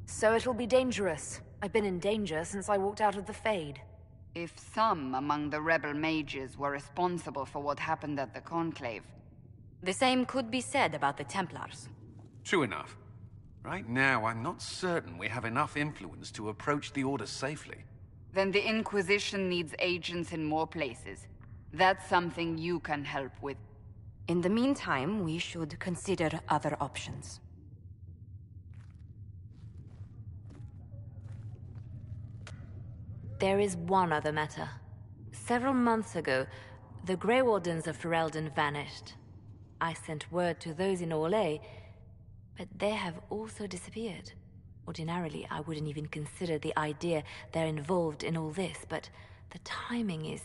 R: So it'll be dangerous. I've been in danger since I walked out of the Fade.
A: If some among the rebel mages were responsible for what happened at the Conclave...
S: The same could be said about the Templars.
P: True enough. Right now, I'm not certain we have enough influence to approach the Order safely.
A: Then the Inquisition needs agents in more places. That's something you can help with.
S: In the meantime, we should consider other options.
R: There is one other matter. Several months ago, the Grey Wardens of Ferelden vanished. I sent word to those in Orlais, but they have also disappeared. Ordinarily, I wouldn't even consider the idea they're involved in all this, but the timing is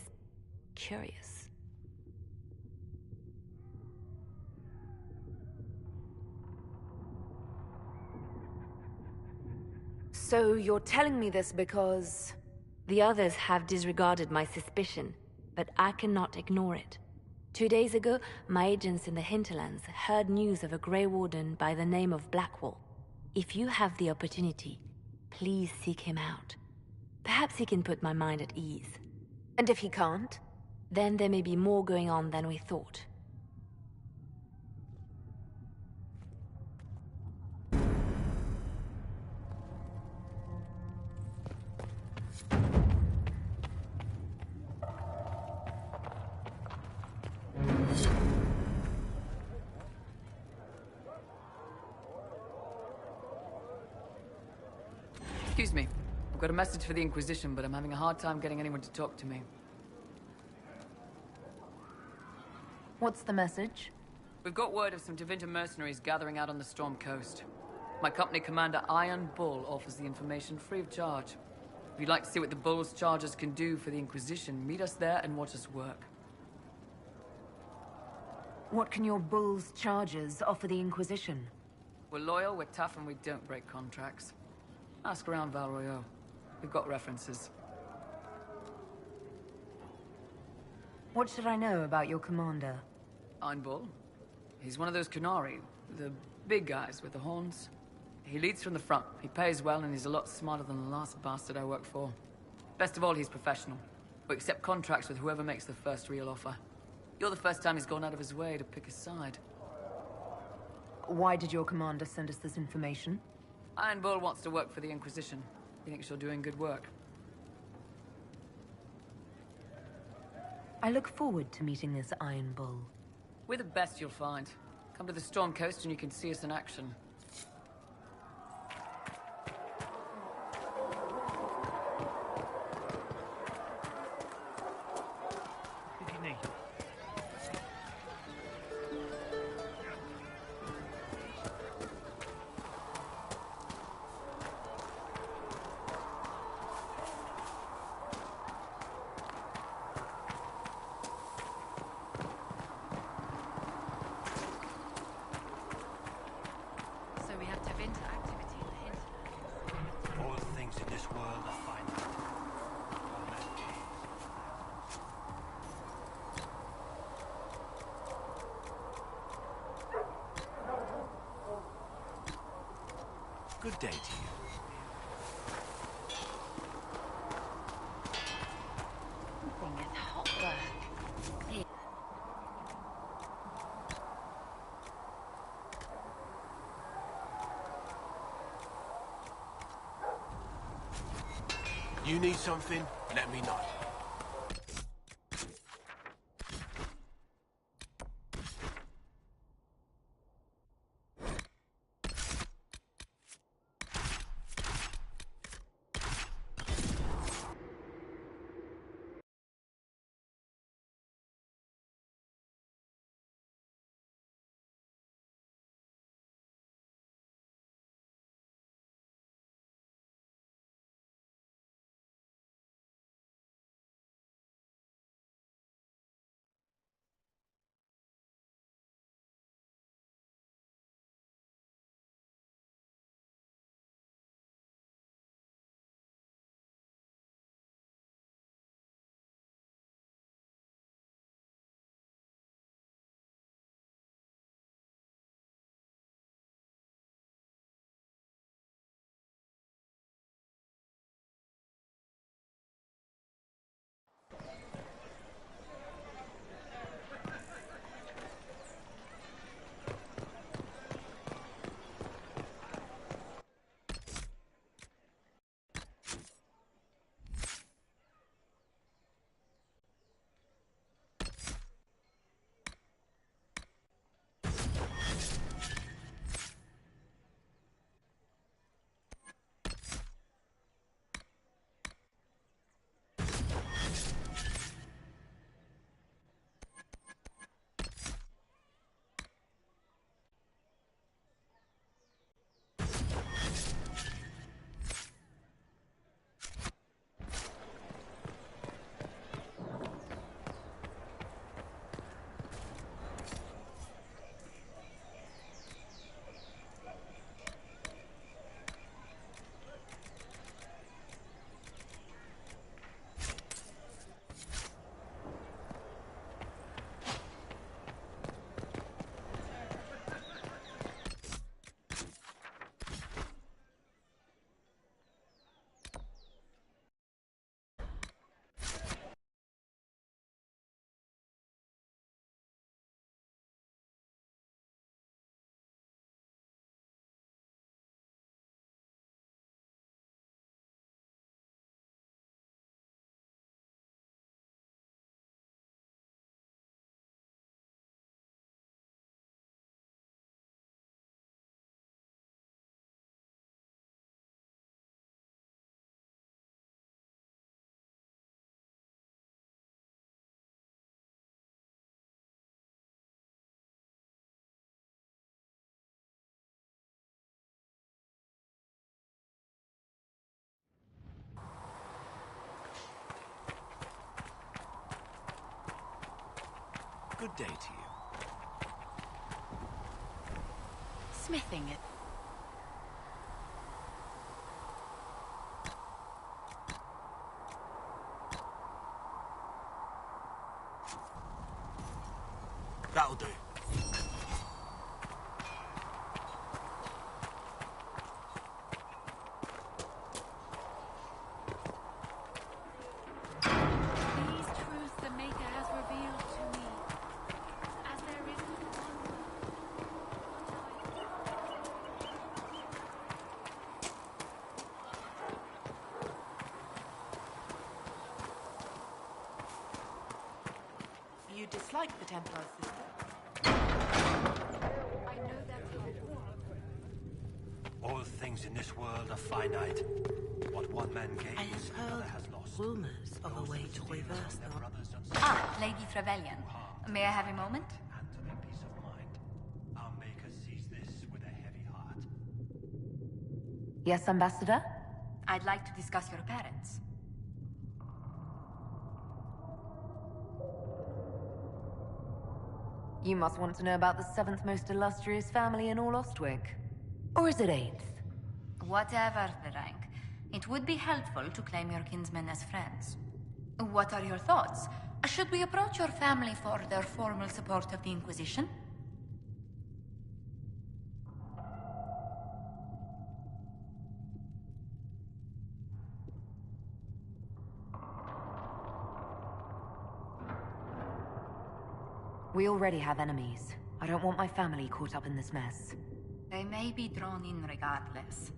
R: curious. So you're telling me this because... The others have disregarded my suspicion, but I cannot ignore it. 2 days ago, my agents in the hinterlands heard news of a Grey Warden by the name of Blackwall. If you have the opportunity, please seek him out. Perhaps he can put my mind at ease.
O: And if he can't?
R: Then there may be more going on than we thought.
U: Excuse me. I've got a message for the Inquisition, but I'm having a hard time getting anyone to talk to me.
O: What's the message?
U: We've got word of some Tevinter mercenaries gathering out on the Storm Coast. My company commander, Iron Bull, offers the information free of charge. If you'd like to see what the Bull's charges can do for the Inquisition, meet us there and watch us work.
O: What can your Bull's charges offer the Inquisition?
U: We're loyal, we're tough, and we don't break contracts. Ask around Val Royeaux. We've got references.
O: What should I know about your commander?
U: Iron Bull. He's one of those Kunari, the big guys with the horns. He leads from the front. He pays well, and he's a lot smarter than the last bastard I worked for. Best of all, he's professional. We accept contracts with whoever makes the first real offer. You're the first time he's gone out of his way to pick a side.
O: Why did your commander send us this information?
U: Iron Bull wants to work for the Inquisition. He thinks you're doing good work.
O: I look forward to meeting this Iron Bull.
U: We're the best you'll find. Come to the Storm Coast and you can see us in action.
S: So we have Tevinter activity in the hinterlands.
T: All things in this world are finite. Good day to you.
R: Thing is hot work. Here.
T: You need something? Let me know.
K: Good day to you.
S: Smithing it.
T: That'll do.
S: These truths the Maker has revealed to me, as there is no one.
F: You dislike the Templars, sister?
S: I know that's your
C: All things in this world are finite. What one man gains,
E: I have
C: another
E: heard
C: has lost.
E: rumors of a way to reverse them.
F: Ah, Lady Trevelyan. May I have a moment?
C: And to their peace of mind. Our Maker sees this with a heavy heart.
F: Yes, Ambassador? I'd like to discuss your parents.
R: You must want to know about the 7th most illustrious family in all Ostwick. Or is it 8th?
F: Whatever the rank, it would be helpful to claim your kinsmen as friends. What are your thoughts? Should we approach your family for their formal support of the Inquisition?
R: We already have enemies. I don't want my family caught up in this mess.
F: They may be drawn in regardless.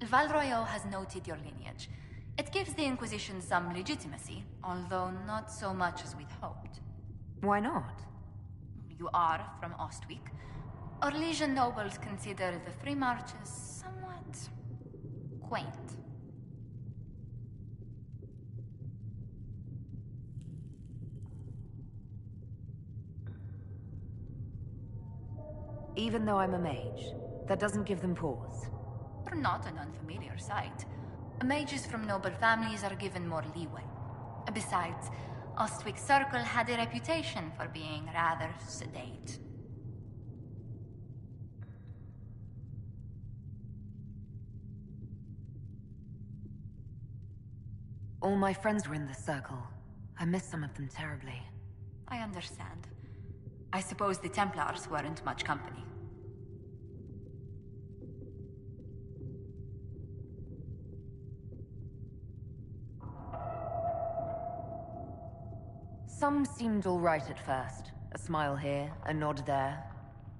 F: Val Royeaux has noted your lineage. It gives the Inquisition some legitimacy, although not so much as we'd hoped.
R: Why not?
F: You are from Ostwick. Orlesian nobles consider the Free Marches somewhat quaint.
R: Even though I'm a mage, that doesn't give them pause.
F: Not an unfamiliar sight. Mages from noble families are given more leeway. Besides, Ostwick Circle had a reputation for being rather sedate.
R: All my friends were in the circle. I miss some of them terribly.
F: I understand. I suppose the Templars weren't much company.
R: Some seemed all right at first. A smile here, a nod there.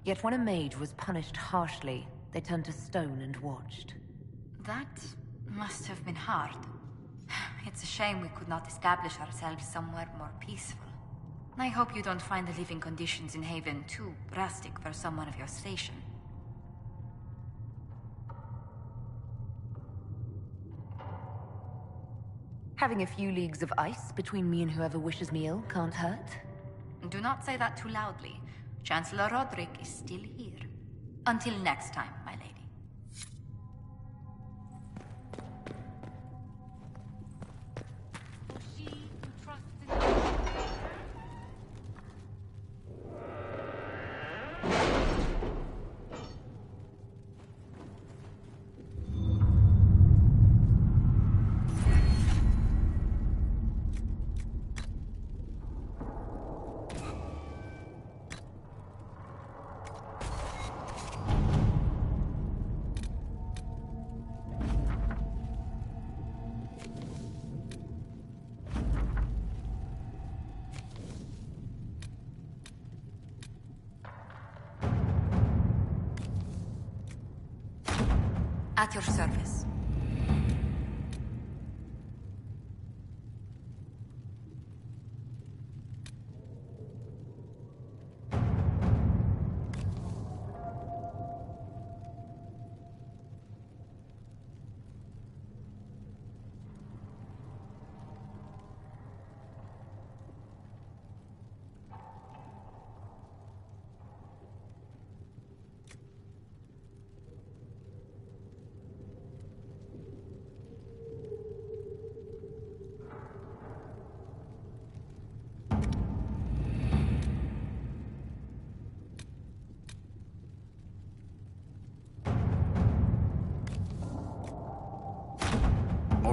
R: Yet when a mage was punished harshly, they turned to stone and watched.
F: That must have been hard. It's a shame we could not establish ourselves somewhere more peaceful. I hope you don't find the living conditions in Haven too drastic for someone of your station.
R: Having a few leagues of ice between me and whoever wishes me ill can't hurt.
F: Do not say that too loudly. Chancellor Roderick is still here. Until next time, my lady.
S: For she who trusts in the
F: At your service.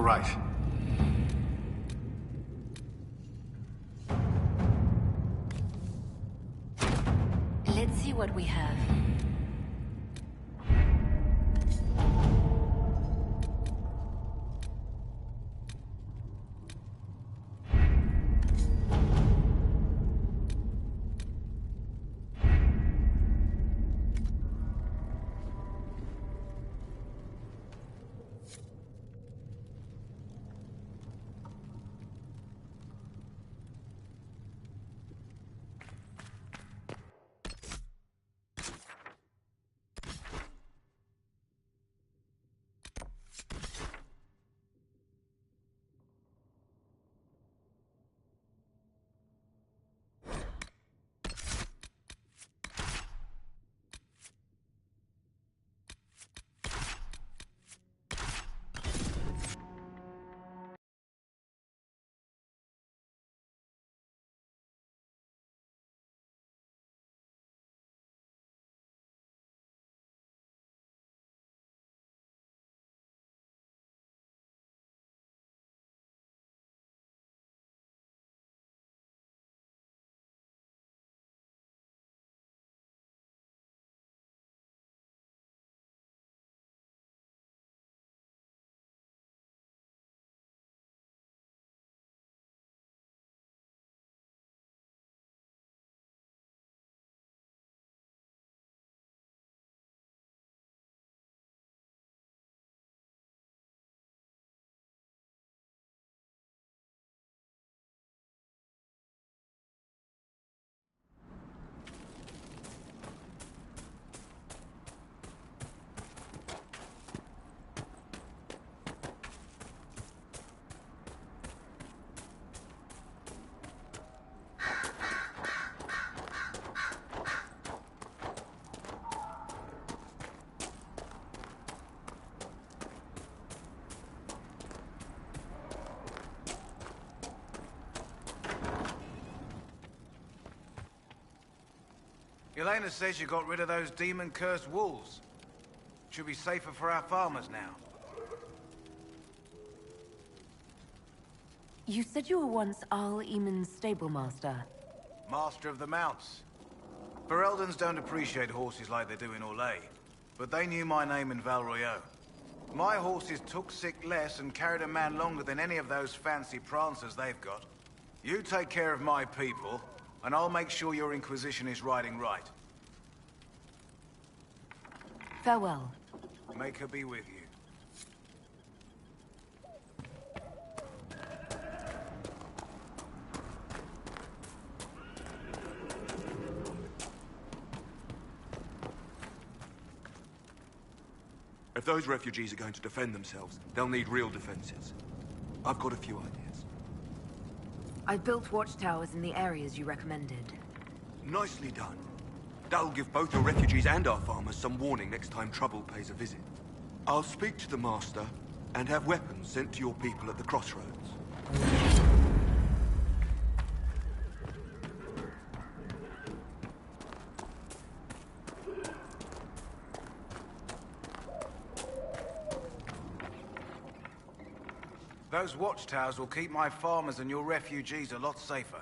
H: All right.
R: Let's see what we have.
D: Elena says you got rid of those demon-cursed wolves. Should be safer for our farmers now.
R: You said you were once Al Eamon's stable master.
D: Master of the mounts. Fereldans don't appreciate horses like they do in Orlais, but they knew my name in Val Royeaux. My horses took sick less and carried a man longer than any of those fancy prancers they've got. You take care of my people, and I'll make sure your Inquisition is riding right.
R: Farewell.
D: Make her be with you.
V: If those refugees are going to defend themselves, they'll need real defenses. I've got a few ideas.
R: I built watchtowers in the areas you recommended.
V: Nicely done. That'll give both the refugees and our farmers some warning next time trouble pays a visit. I'll speak to the Master and have weapons sent to your people at the crossroads.
D: Those watchtowers will keep my farmers and your refugees a lot safer.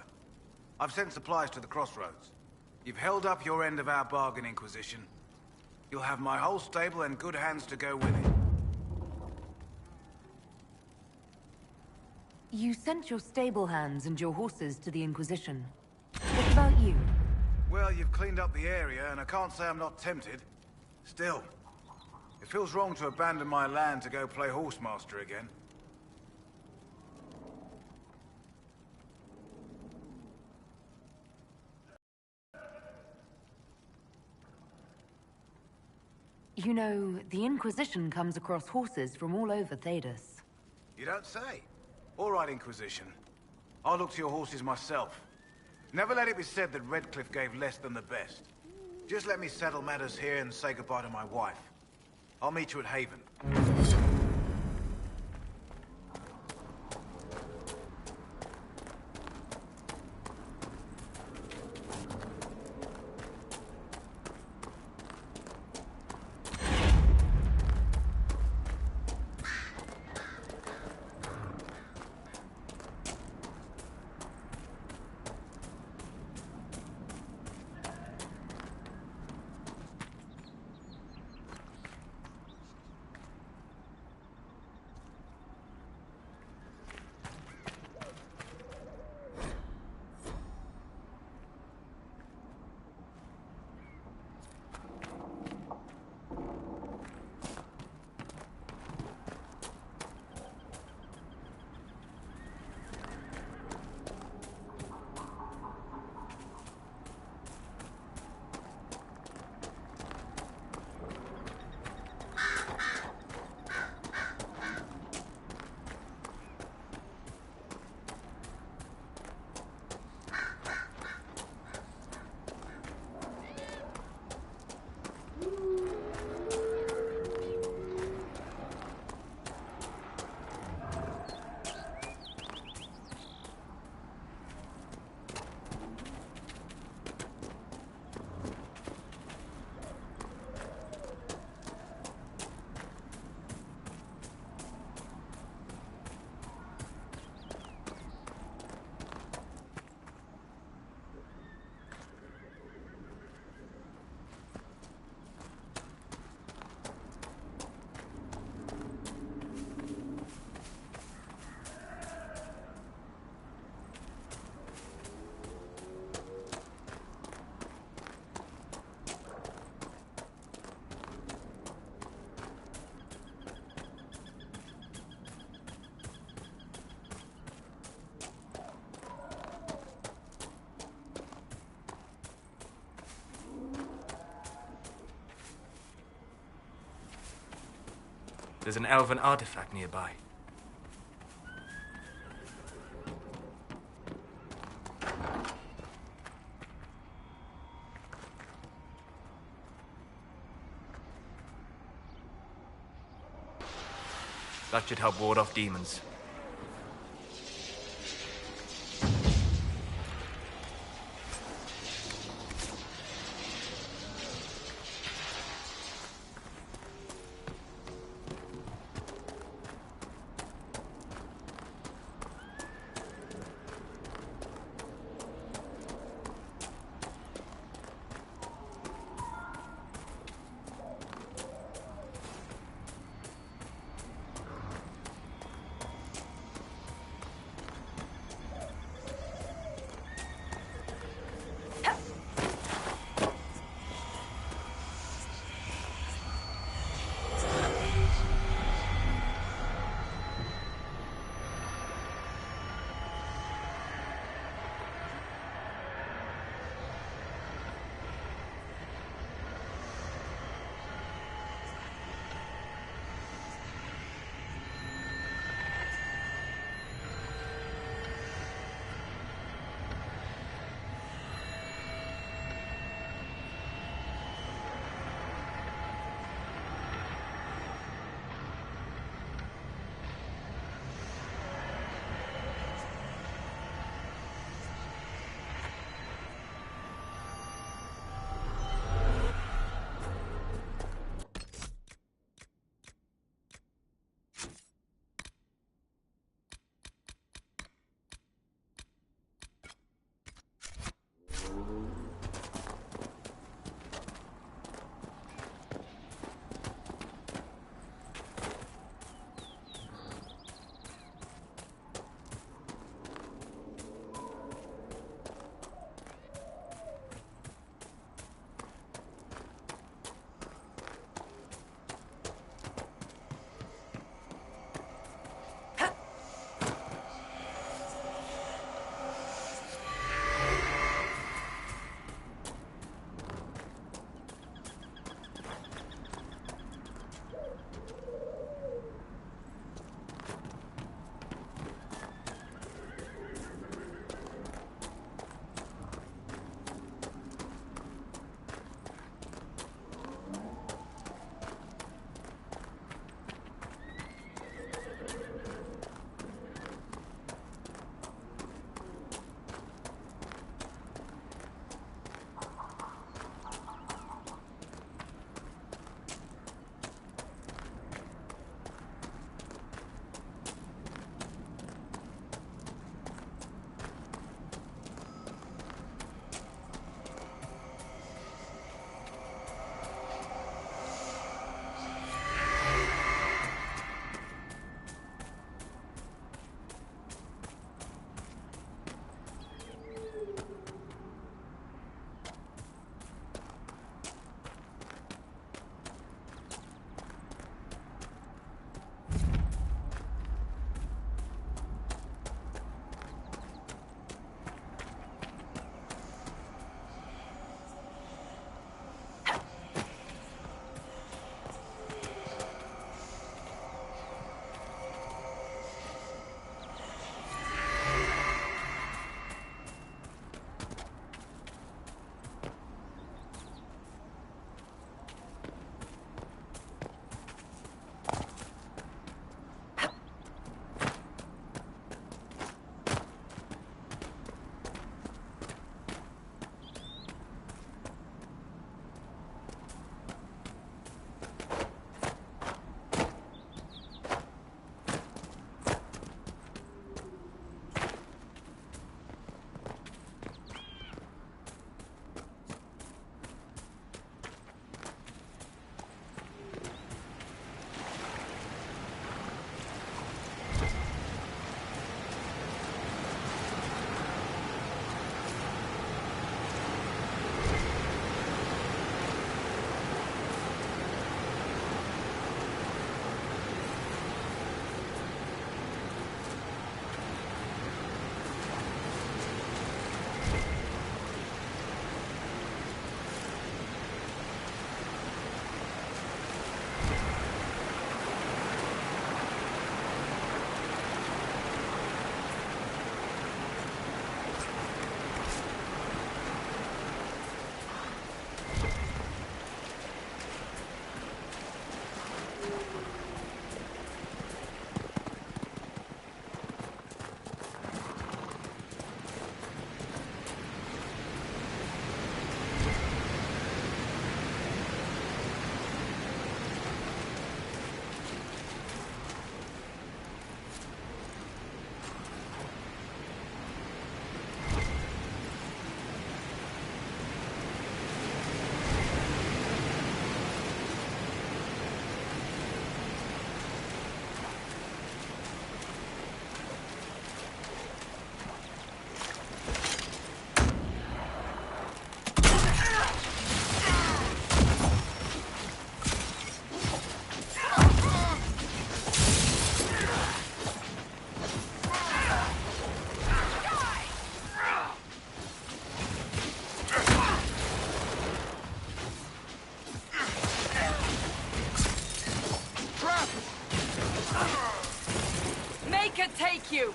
D: I've sent supplies to the crossroads. You've held up your end of our bargain, Inquisition. You'll have my whole stable and good hands to go with it.
R: You sent your stable hands and your horses to the Inquisition. What about you?
D: Well, you've cleaned up the area, and I can't say I'm not tempted. Still, it feels wrong to abandon my land to go play horsemaster again.
R: You know, the Inquisition comes across horses from all over Thedas.
D: You don't say. All right, Inquisition. I'll look to your horses myself. Never let it be said that Redcliffe gave less than the best. Just let me settle matters here and say goodbye to my wife. I'll meet you at Haven.
M: There's an elven artifact nearby. That should help ward off demons.
A: you!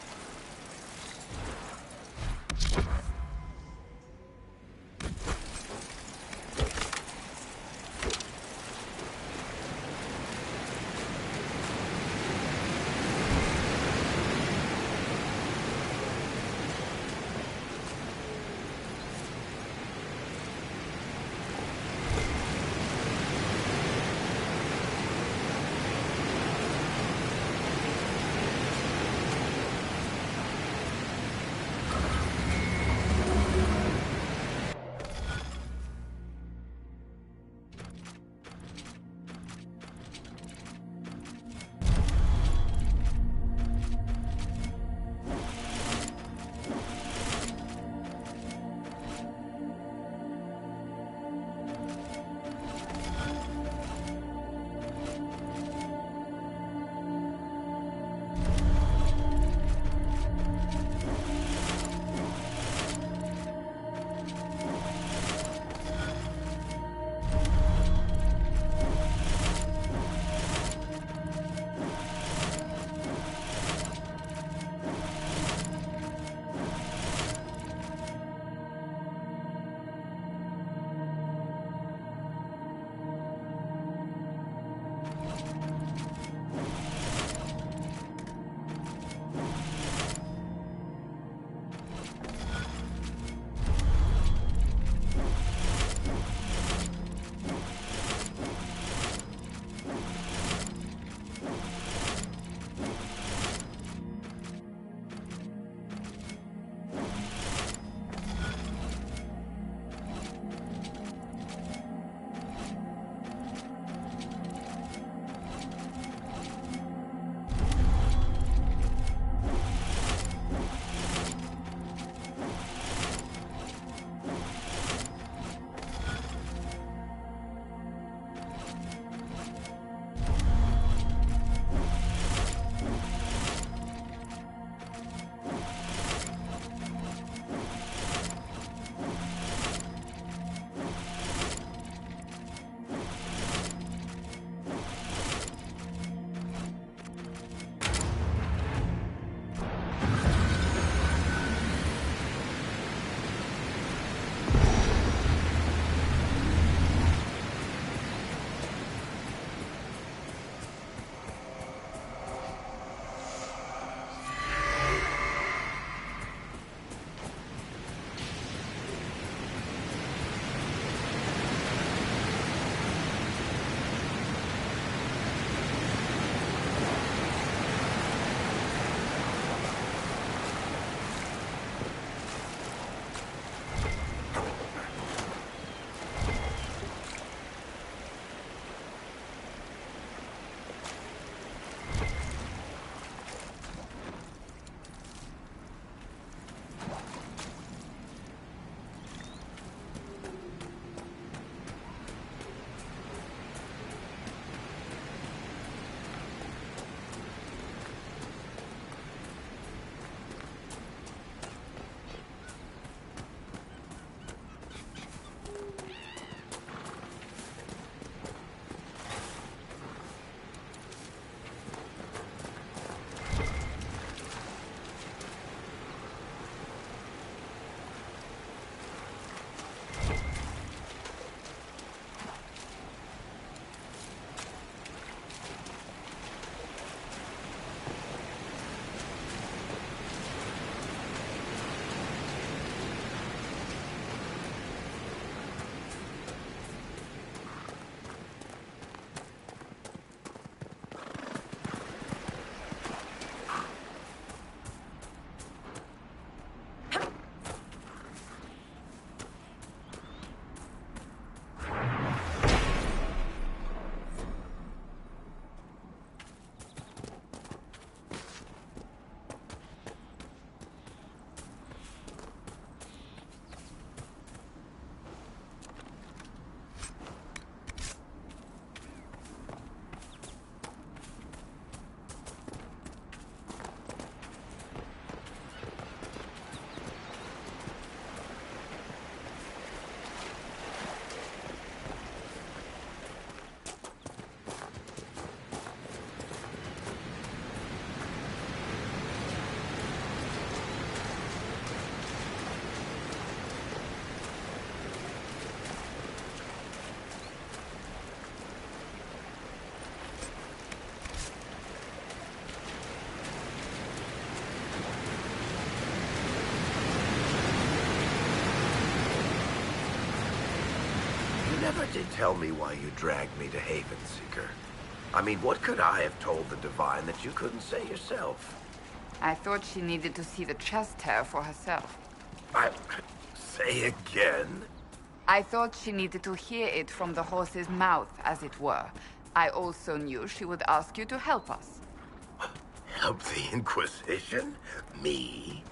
G: never did tell me why you dragged me to Haven Seeker. I mean, what could I have told the Divine that you couldn't say yourself?
A: I thought she needed to see the chest hair for herself.
G: Say again?
A: I thought she needed to hear it from the horse's mouth, as it were. I also knew she would ask you to help us.
G: Help the Inquisition? Me?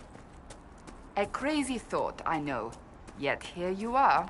A: A crazy thought, I know. Yet here you are.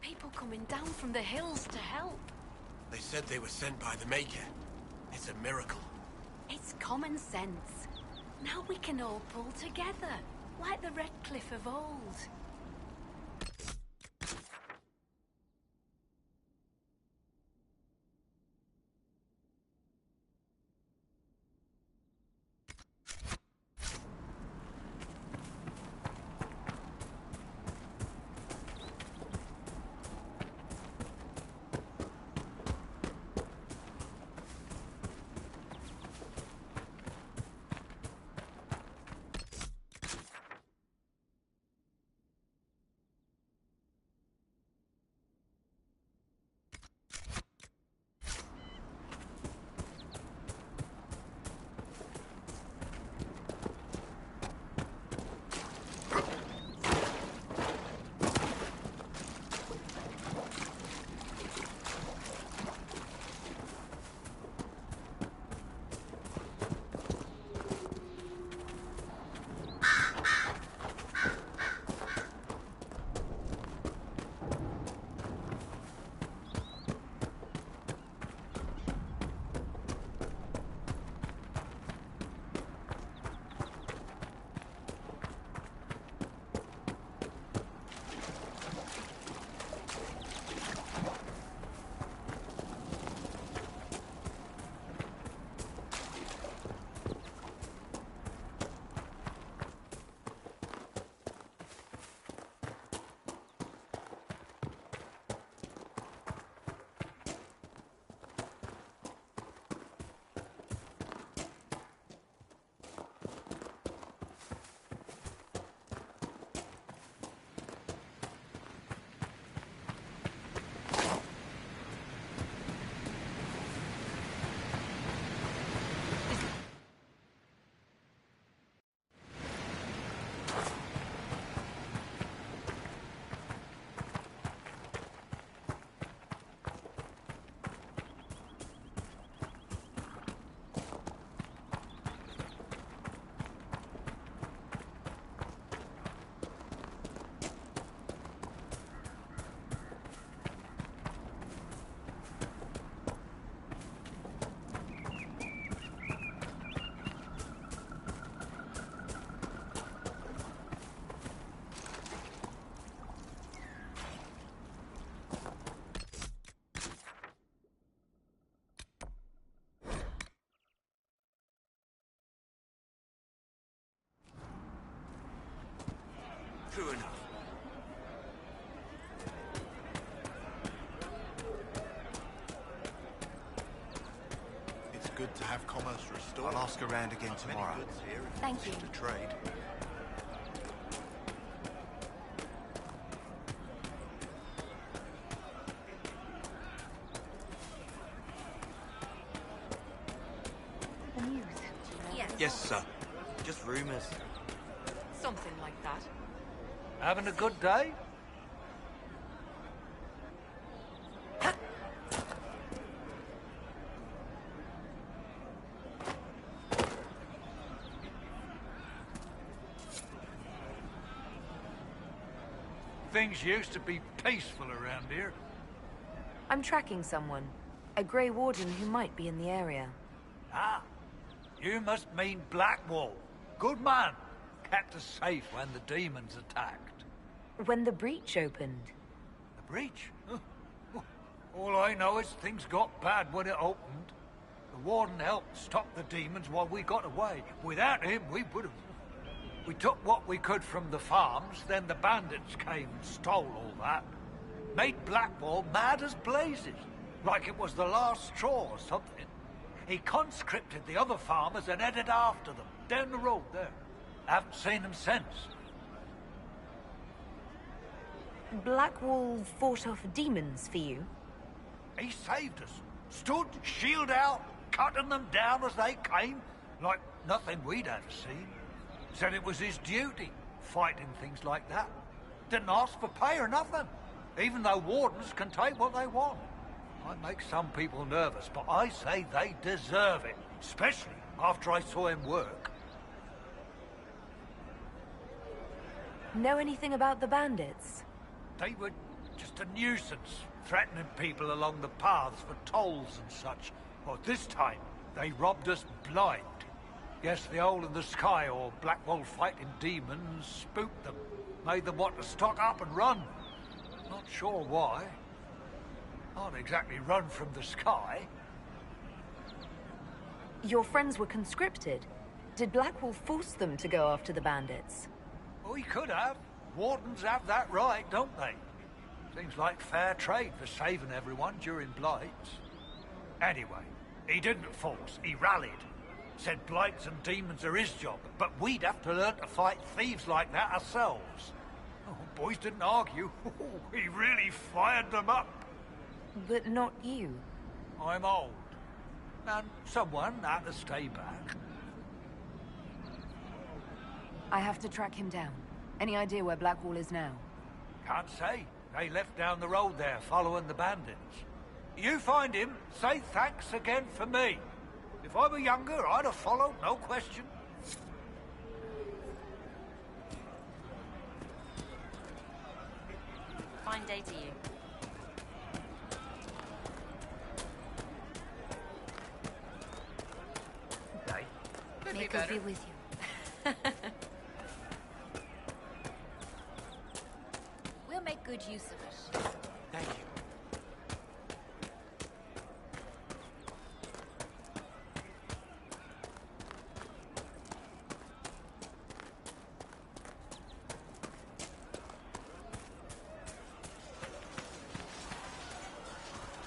B: People coming down from the hills to help.
I: They said they were sent by the Maker. It's a miracle.
B: It's common sense. Now we can all pull together, like the Red Cliff of old.
V: True enough.
H: It's good to have commerce restored.
T: I'll ask around again tomorrow.
B: Thank you.
T: To trade.
B: The news.
T: Yes, sir. Just rumors.
B: Something like that.
L: Having a good day? Things used to be peaceful around here.
R: I'm tracking someone. A Grey Warden who might be in the area.
L: Ah, you must mean Blackwall. Good man. Kept us safe when the demons attacked.
R: When the breach opened.
L: The breach? Huh. All I know is things got bad when it opened. The Warden helped stop the demons while we got away. Without him, we would have... We took what we could from the farms, then the bandits came and stole all that. Made Blackwall mad as blazes, like it was the last straw or something. He conscripted the other farmers and headed after them, down the road there. Haven't seen them since.
R: Blackwall fought off demons for you?
L: He saved us. Stood, shield out, cutting them down as they came, like nothing we'd ever seen. Said it was his duty, fighting things like that. Didn't ask for pay or nothing, even though wardens can take what they want. Might make some people nervous, but I say they deserve it, especially after I saw him work.
R: Know anything about the bandits?
L: They were just a nuisance, threatening people along the paths for tolls and such. But this time, they robbed us blind. Guess the hole in the sky or Blackwall fighting demons spooked them. Made them want to stock up and run. Not sure why. Not exactly run from the sky.
J: Your friends were conscripted. Did Blackwall force them to go after the bandits?
L: Oh, he could have. Wardens have that right, don't they? Seems like fair trade for saving everyone during blights. Anyway, he didn't force, he rallied. Said blights and demons are his job, but we'd have to learn to fight thieves like that ourselves. Oh, boys didn't argue. He really fired them up.
J: But not you.
L: I'm old. And someone had to stay back.
J: I have to track him down. Any idea where Blackwall is now?
L: Can't say. They left down the road there, following the bandits. You find him, say thanks again for me. If I were younger, I'd have followed, no question.
N: Fine day to you.
L: Okay.
R: May God be with you. We'll make good use of it.
K: Thank you.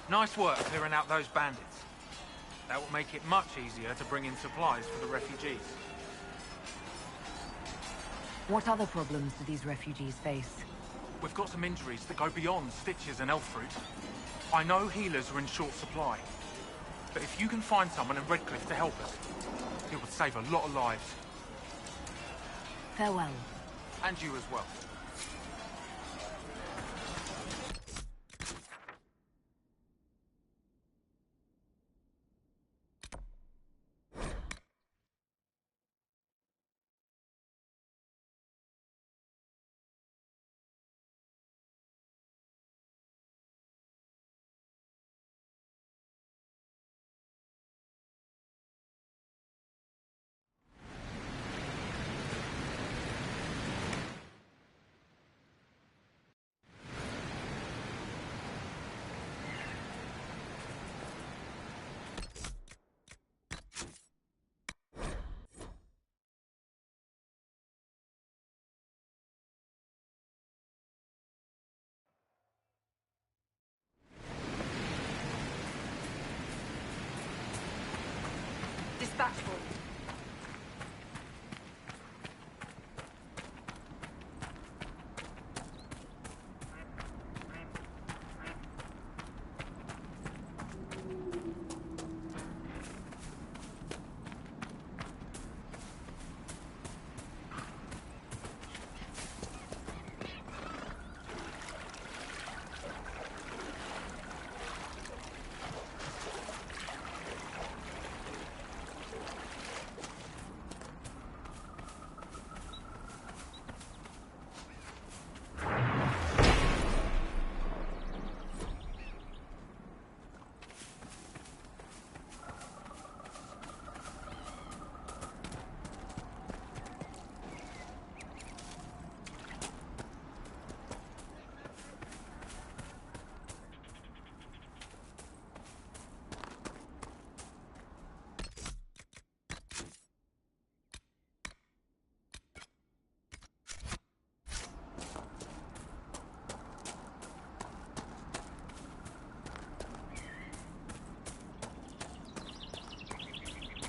W: Nice work clearing out those bandits. That will make it much easier to bring in supplies for the refugees.
J: What other problems do these refugees face?
W: We've got some injuries that go beyond stitches and elf fruit. I know healers are in short supply, but if you can find someone in Redcliffe to help us, it would save a lot of lives.
J: Farewell.
W: And you as well.
J: Dispatchful.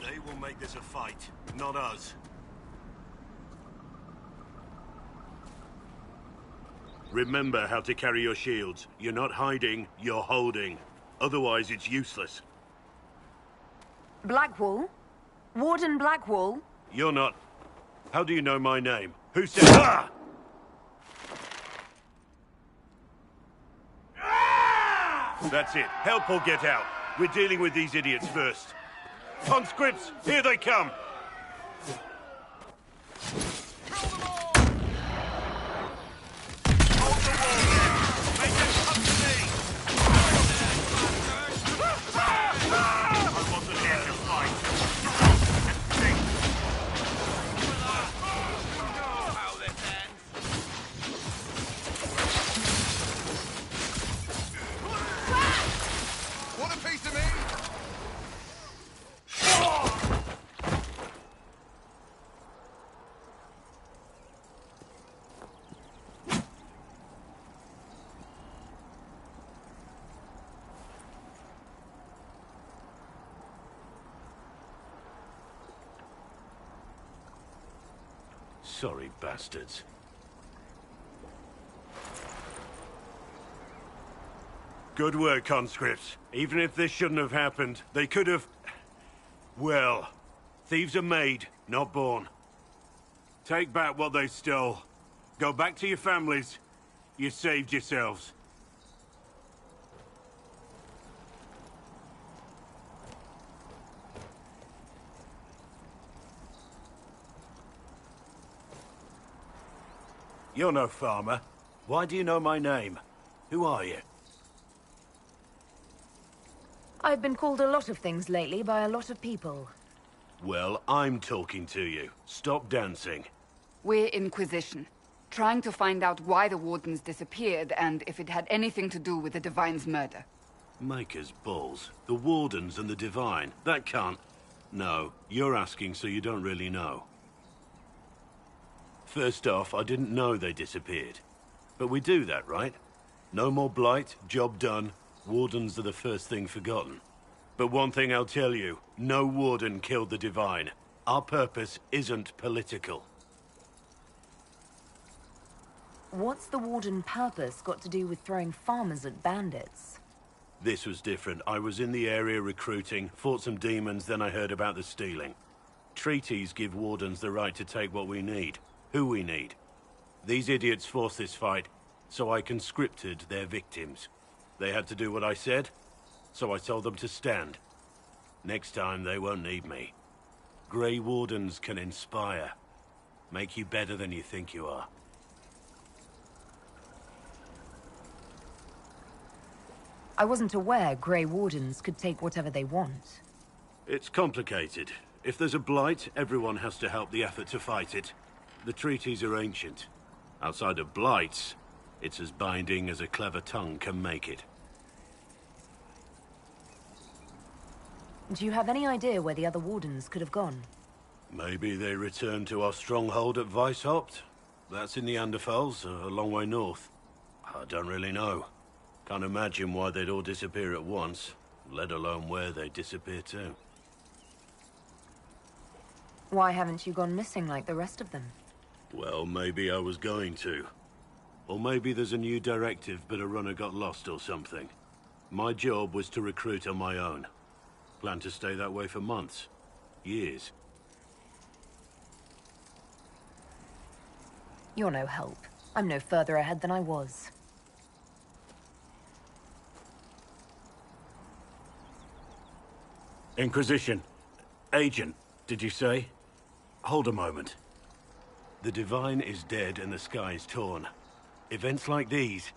X: They will make this a fight, not us. Remember how to carry your shields. You're not hiding, you're holding. Otherwise, it's useless.
J: Blackwall? Warden Blackwall?
X: You're not... How do you know my name? Who said... Ah! That's it. Help or get out. We're dealing with these idiots first. Conscripts, here they come! Hold the wall, make them come Sorry, bastards. Good work, conscripts. Even if this shouldn't have happened, they could have... Well, thieves are made, not born. Take back what they stole. Go back to your families. You saved yourselves. You're no farmer. Why do you know my name? Who are you?
J: I've been called a lot of things lately by a lot of people.
X: Well, I'm talking to you. Stop dancing.
A: We're Inquisition, trying to find out why the Wardens disappeared and if it had anything to do with the Divine's murder.
X: Maker's balls. The Wardens and the Divine. That can't... No, you're asking so you don't really know. First off, I didn't know they disappeared. But we do that, right? No more blight, job done. Wardens are the first thing forgotten. But one thing I'll tell you, no Warden killed the Divine. Our purpose isn't political.
J: What's the Warden purpose got to do with throwing farmers at bandits?
X: This was different. I was in the area recruiting, fought some demons, then I heard about the stealing. Treaties give Wardens the right to take what we need, who we need. These idiots forced this fight, so I conscripted their victims. They had to do what I said, so I told them to stand. Next time, they won't need me. Grey Wardens can inspire. Make you better than you think you are.
J: I wasn't aware Grey Wardens could take whatever they want.
X: It's complicated. If there's a blight, everyone has to help the effort to fight it. The treaties are ancient. Outside of blights, it's as binding as a clever tongue can make it.
J: Do you have any idea where the other Wardens could have gone?
X: Maybe they returned to our stronghold at Weishaupt? That's in the Anderfels, a long way north. I don't really know. Can't imagine why they'd all disappear at once, let alone where they'd disappear to.
J: Why haven't you gone missing like the rest of them?
X: Well, maybe I was going to. Or maybe there's a new directive, but a runner got lost or something. My job was to recruit on my own. Plan to stay that way for months. Years.
J: You're no help. I'm no further ahead than I was.
X: Inquisition. Agent, did you say? Hold a moment. The Divine is dead and the sky is torn. Events like these,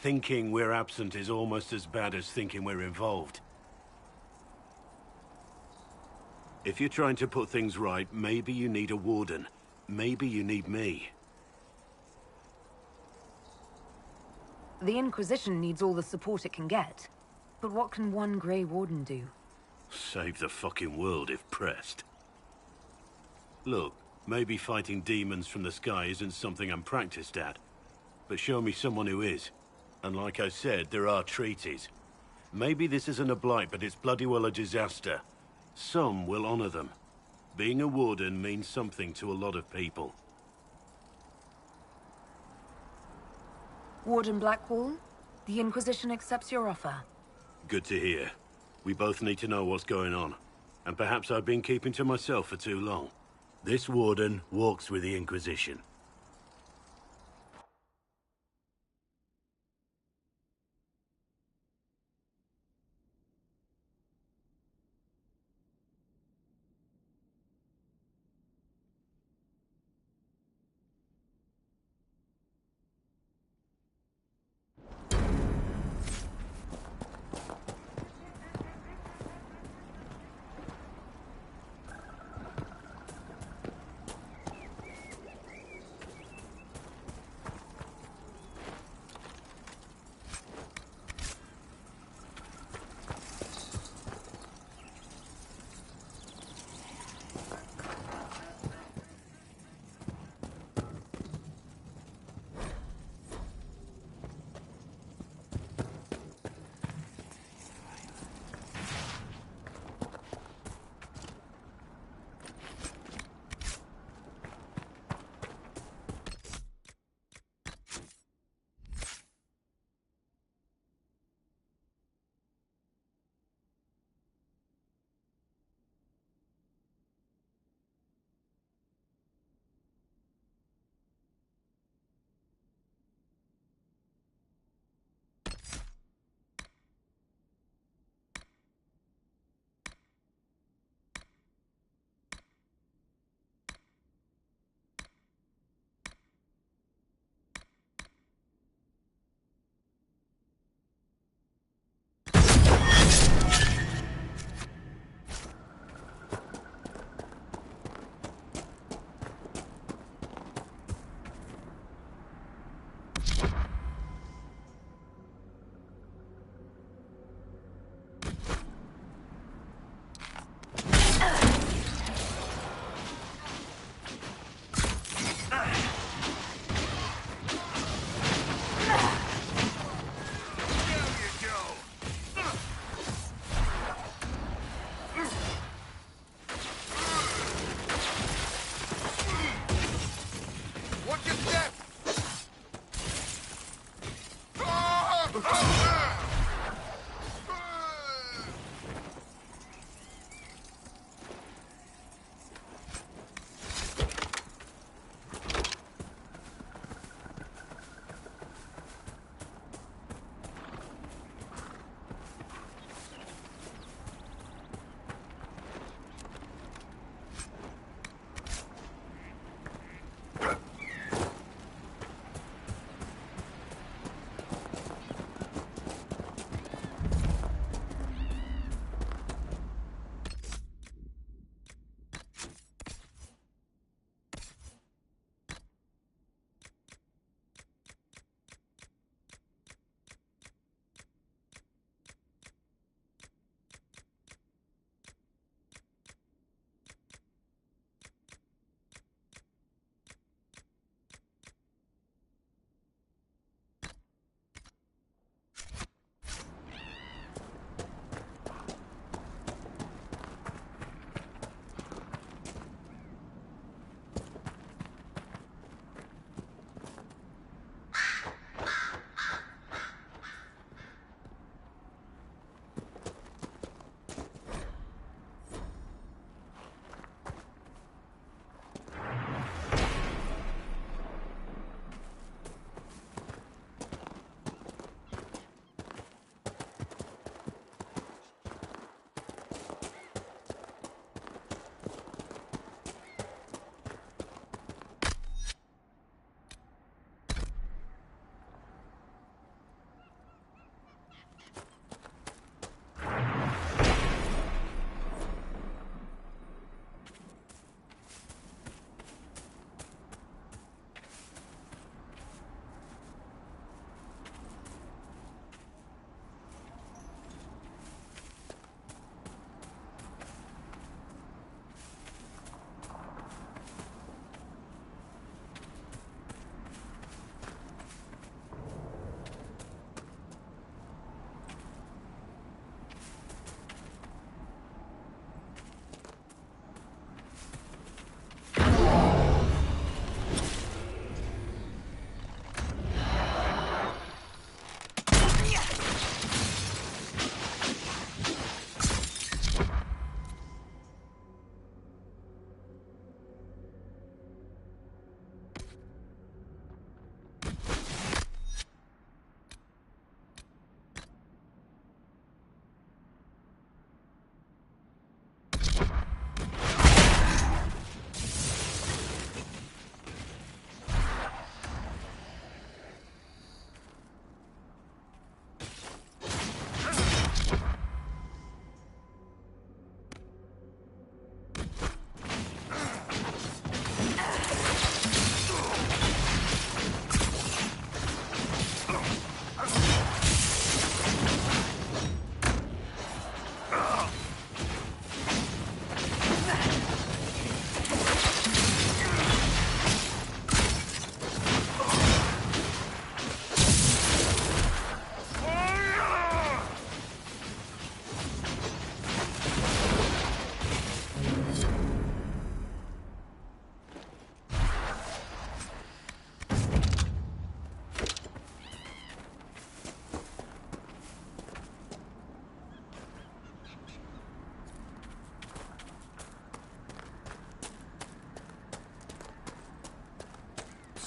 X: thinking we're absent is almost as bad as thinking we're involved. If you're trying to put things right, maybe you need a Warden. Maybe you need me.
J: The Inquisition needs all the support it can get. But what can one Grey Warden do?
X: Save the fucking world if pressed. Look, maybe fighting demons from the sky isn't something I'm practiced at. But show me someone who is. And like I said, there are treaties. Maybe this isn't a blight, but it's bloody well a disaster. Some will honor them. Being a Warden means something to a lot of people.
J: Warden Blackwall, the Inquisition accepts your offer.
X: Good to hear. We both need to know what's going on. And perhaps I've been keeping to myself for too long. This Warden walks with the Inquisition.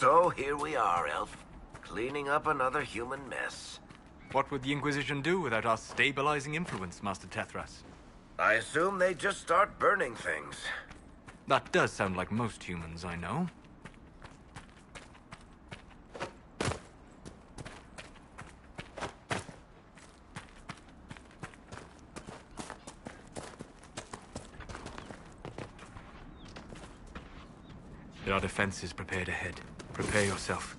G: So here we are, Elf. Cleaning up another human mess.
M: What would the Inquisition do without our stabilizing influence, Master Tethras?
G: I assume they just start burning things.
M: That does sound like most humans I know. There are defenses prepared ahead. Prepare yourself.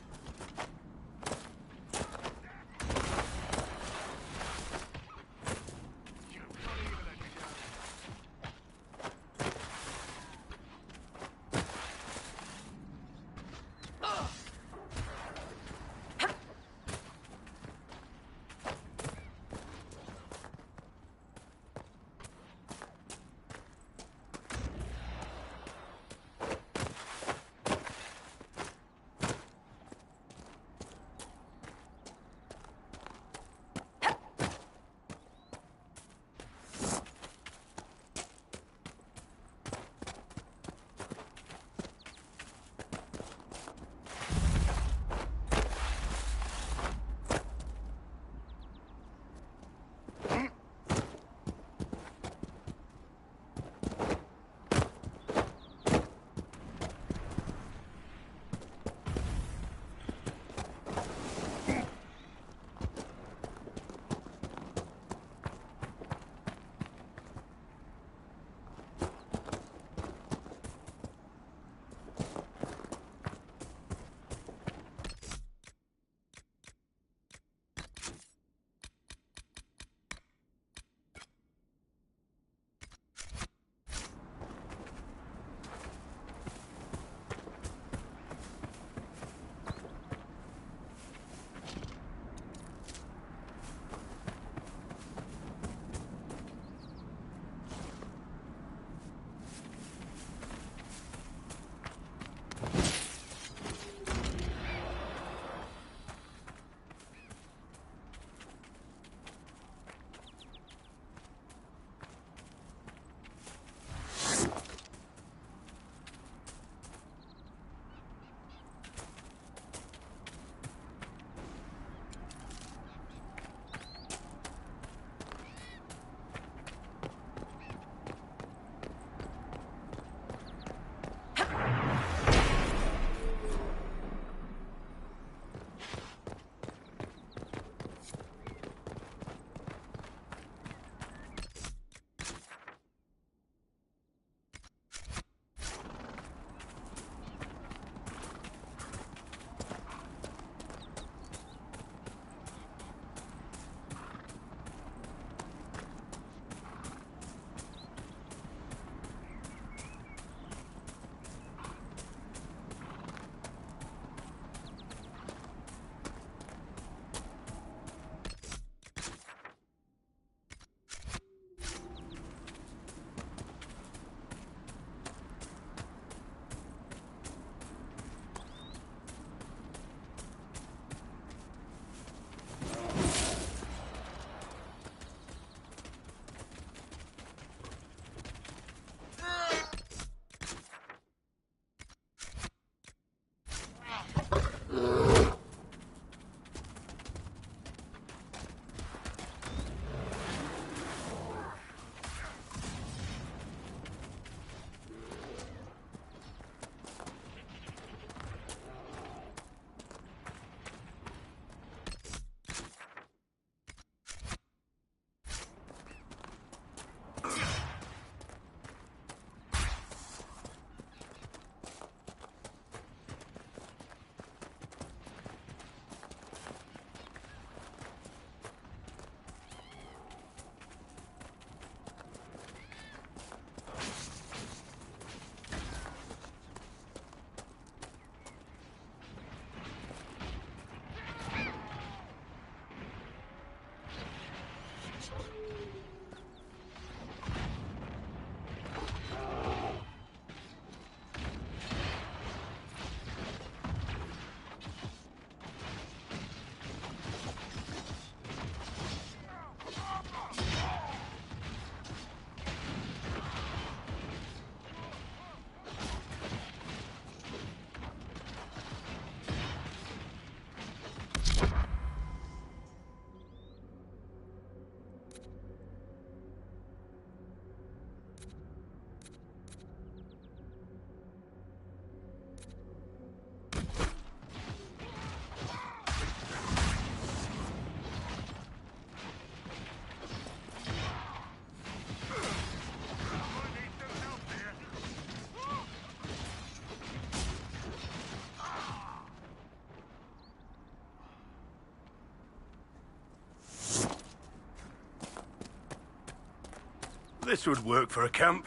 X: This would work for a camp.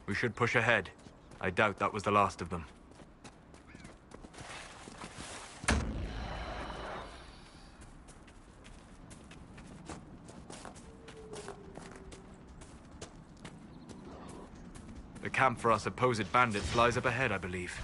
M: We should push ahead. I doubt that was the last of them. The camp for our supposed bandits lies up ahead, I believe.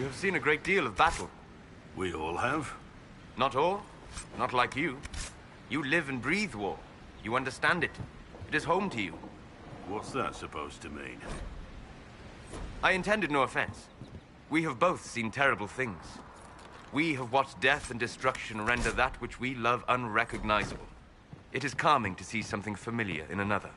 N: have seen a great deal of battle.
X: We all have.
N: Not all. Not like you. You live and breathe war. You understand it. It is home to you.
X: What's that supposed to mean?
N: I intended no offense. We have both seen terrible things. We have watched death and destruction render that which we love unrecognizable. It is calming to see something familiar in another.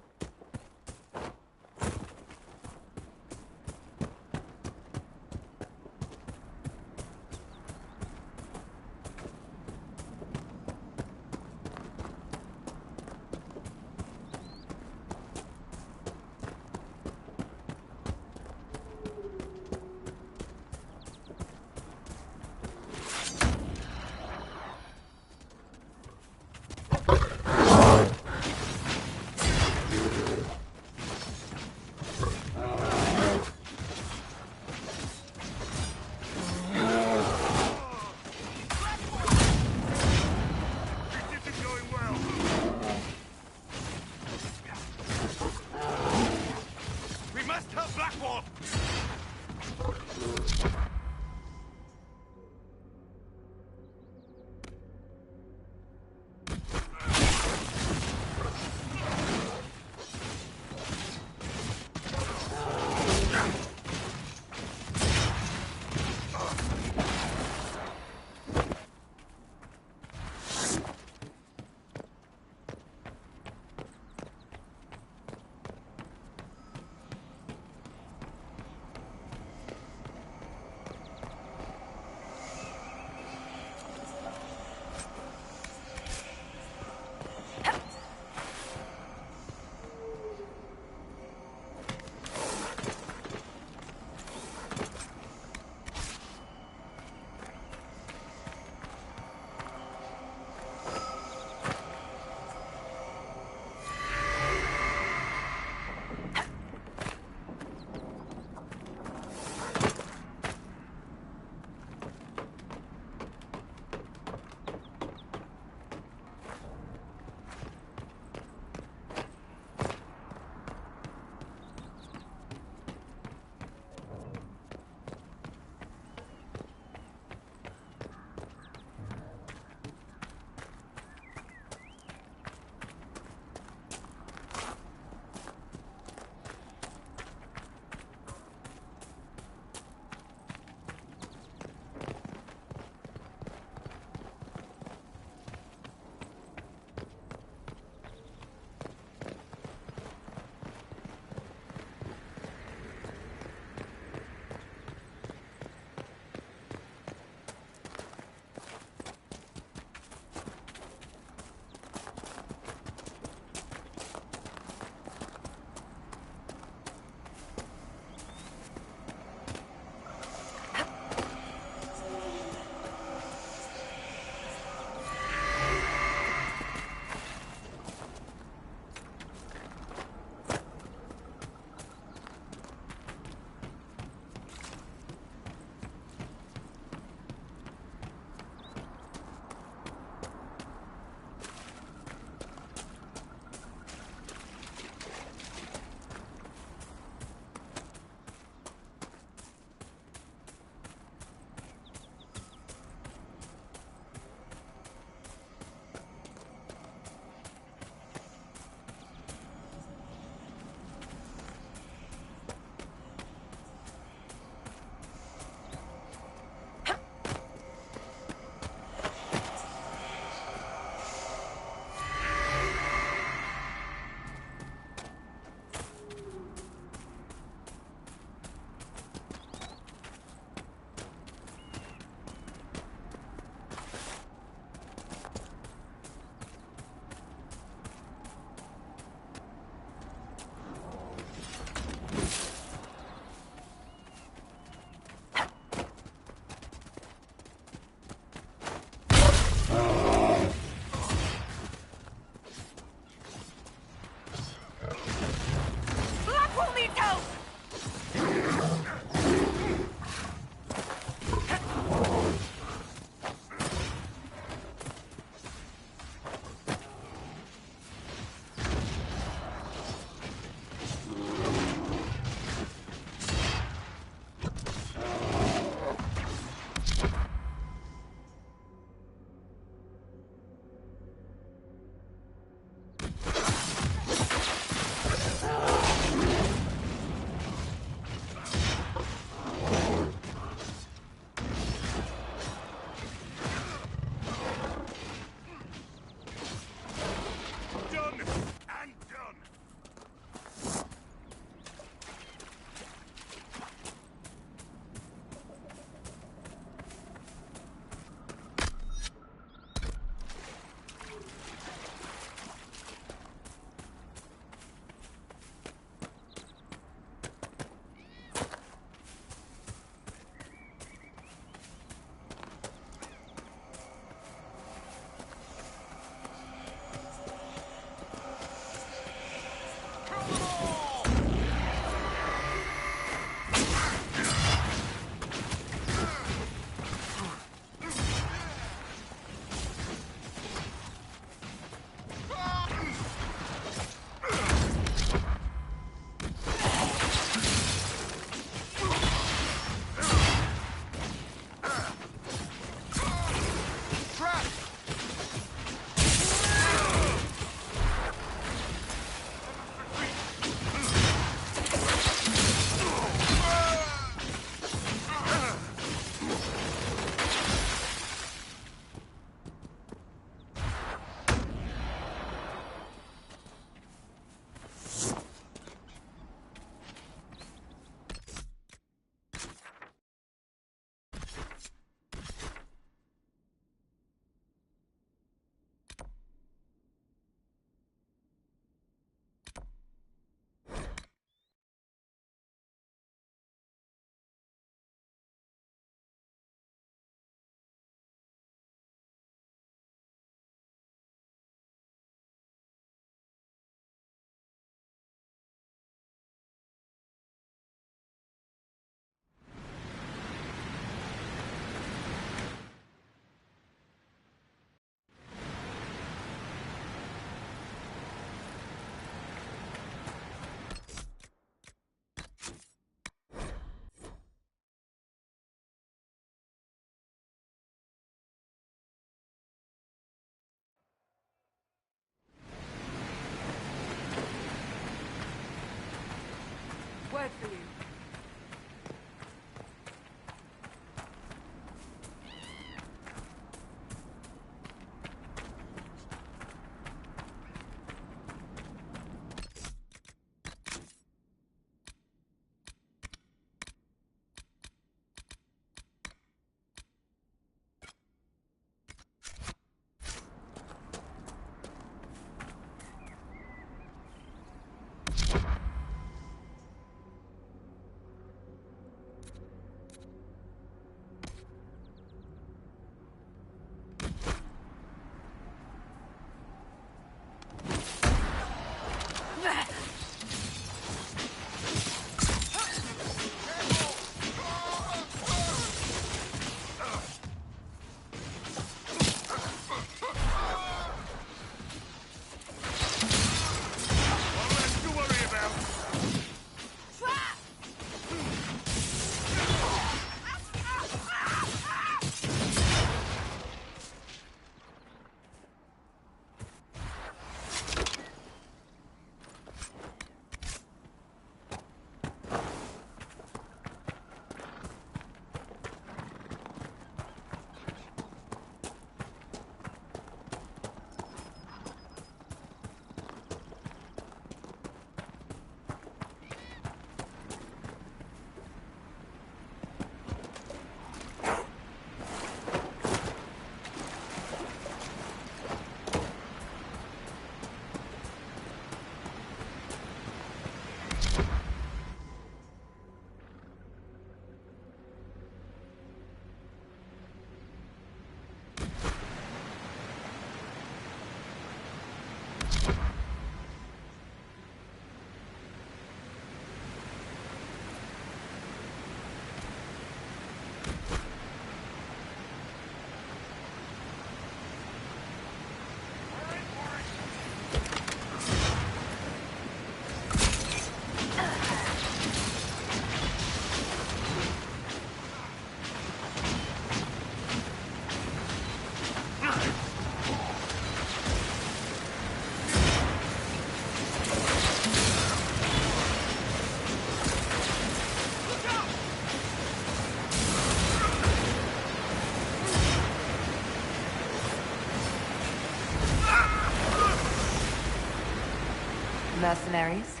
J: mercenaries?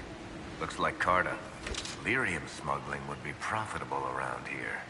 G: Looks like Carta. Lyrium smuggling would be profitable around here.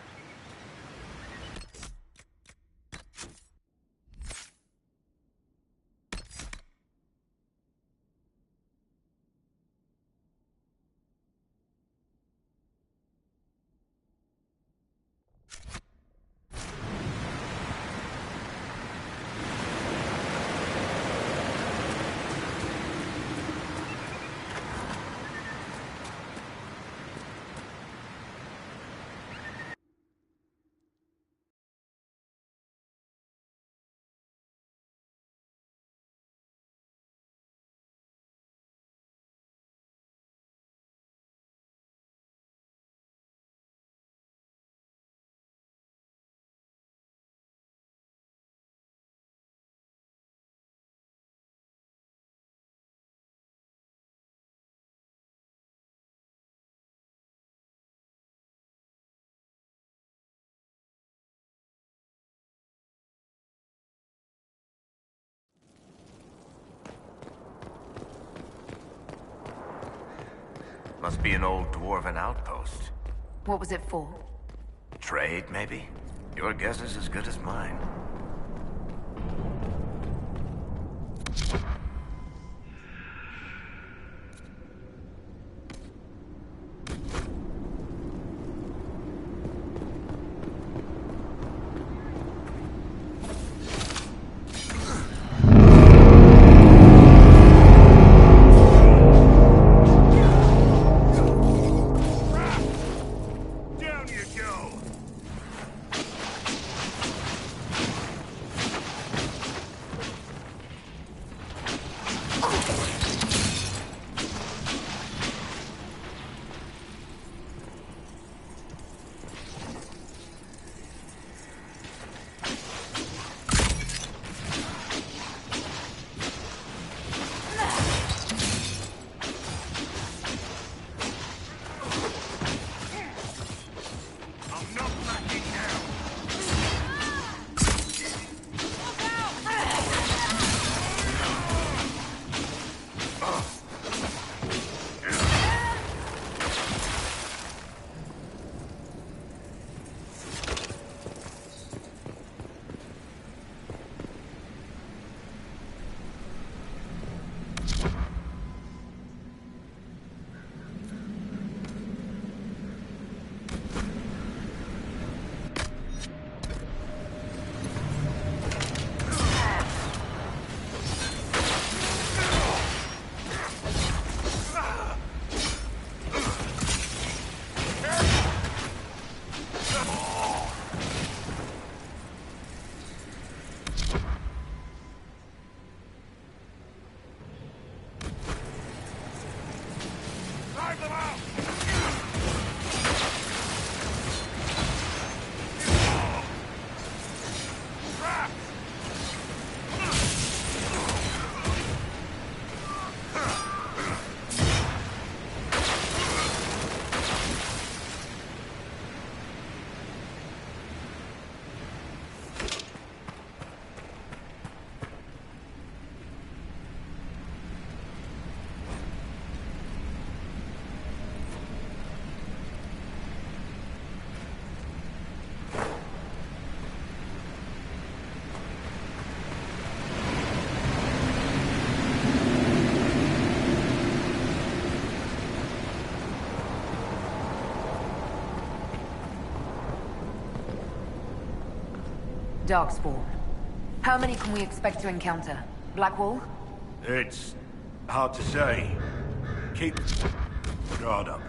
G: Must be an old dwarven outpost.
J: What was it for?
G: Trade, maybe? Your guess is as good as mine.
J: Darkspawn. How many can we expect to encounter? Blackwall?
X: It's hard to say. Keep guard up.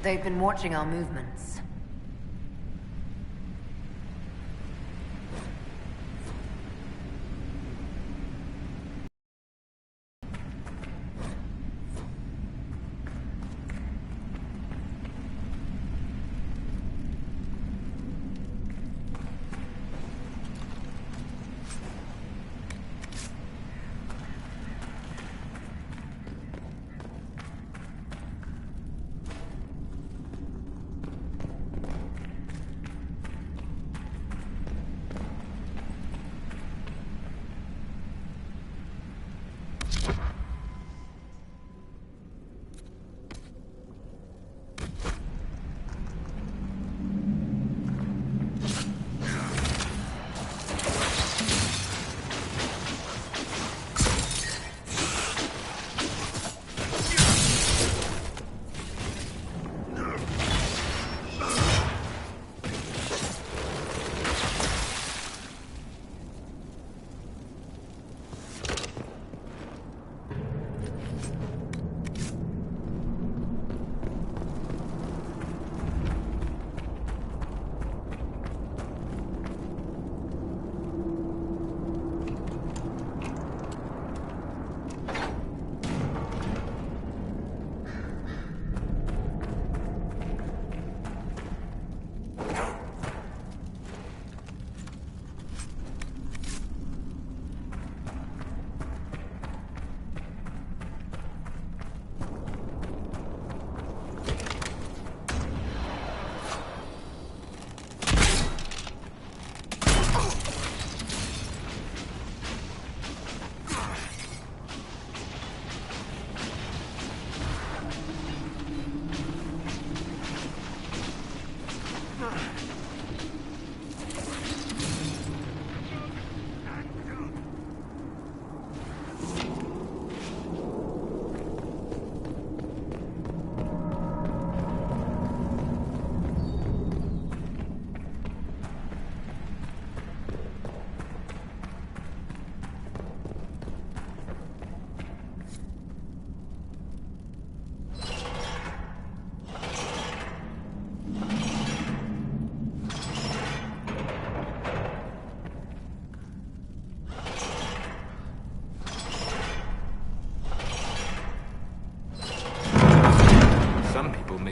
J: They've been watching our movements.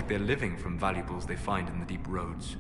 M: Their living from valuables they find in the deep roads.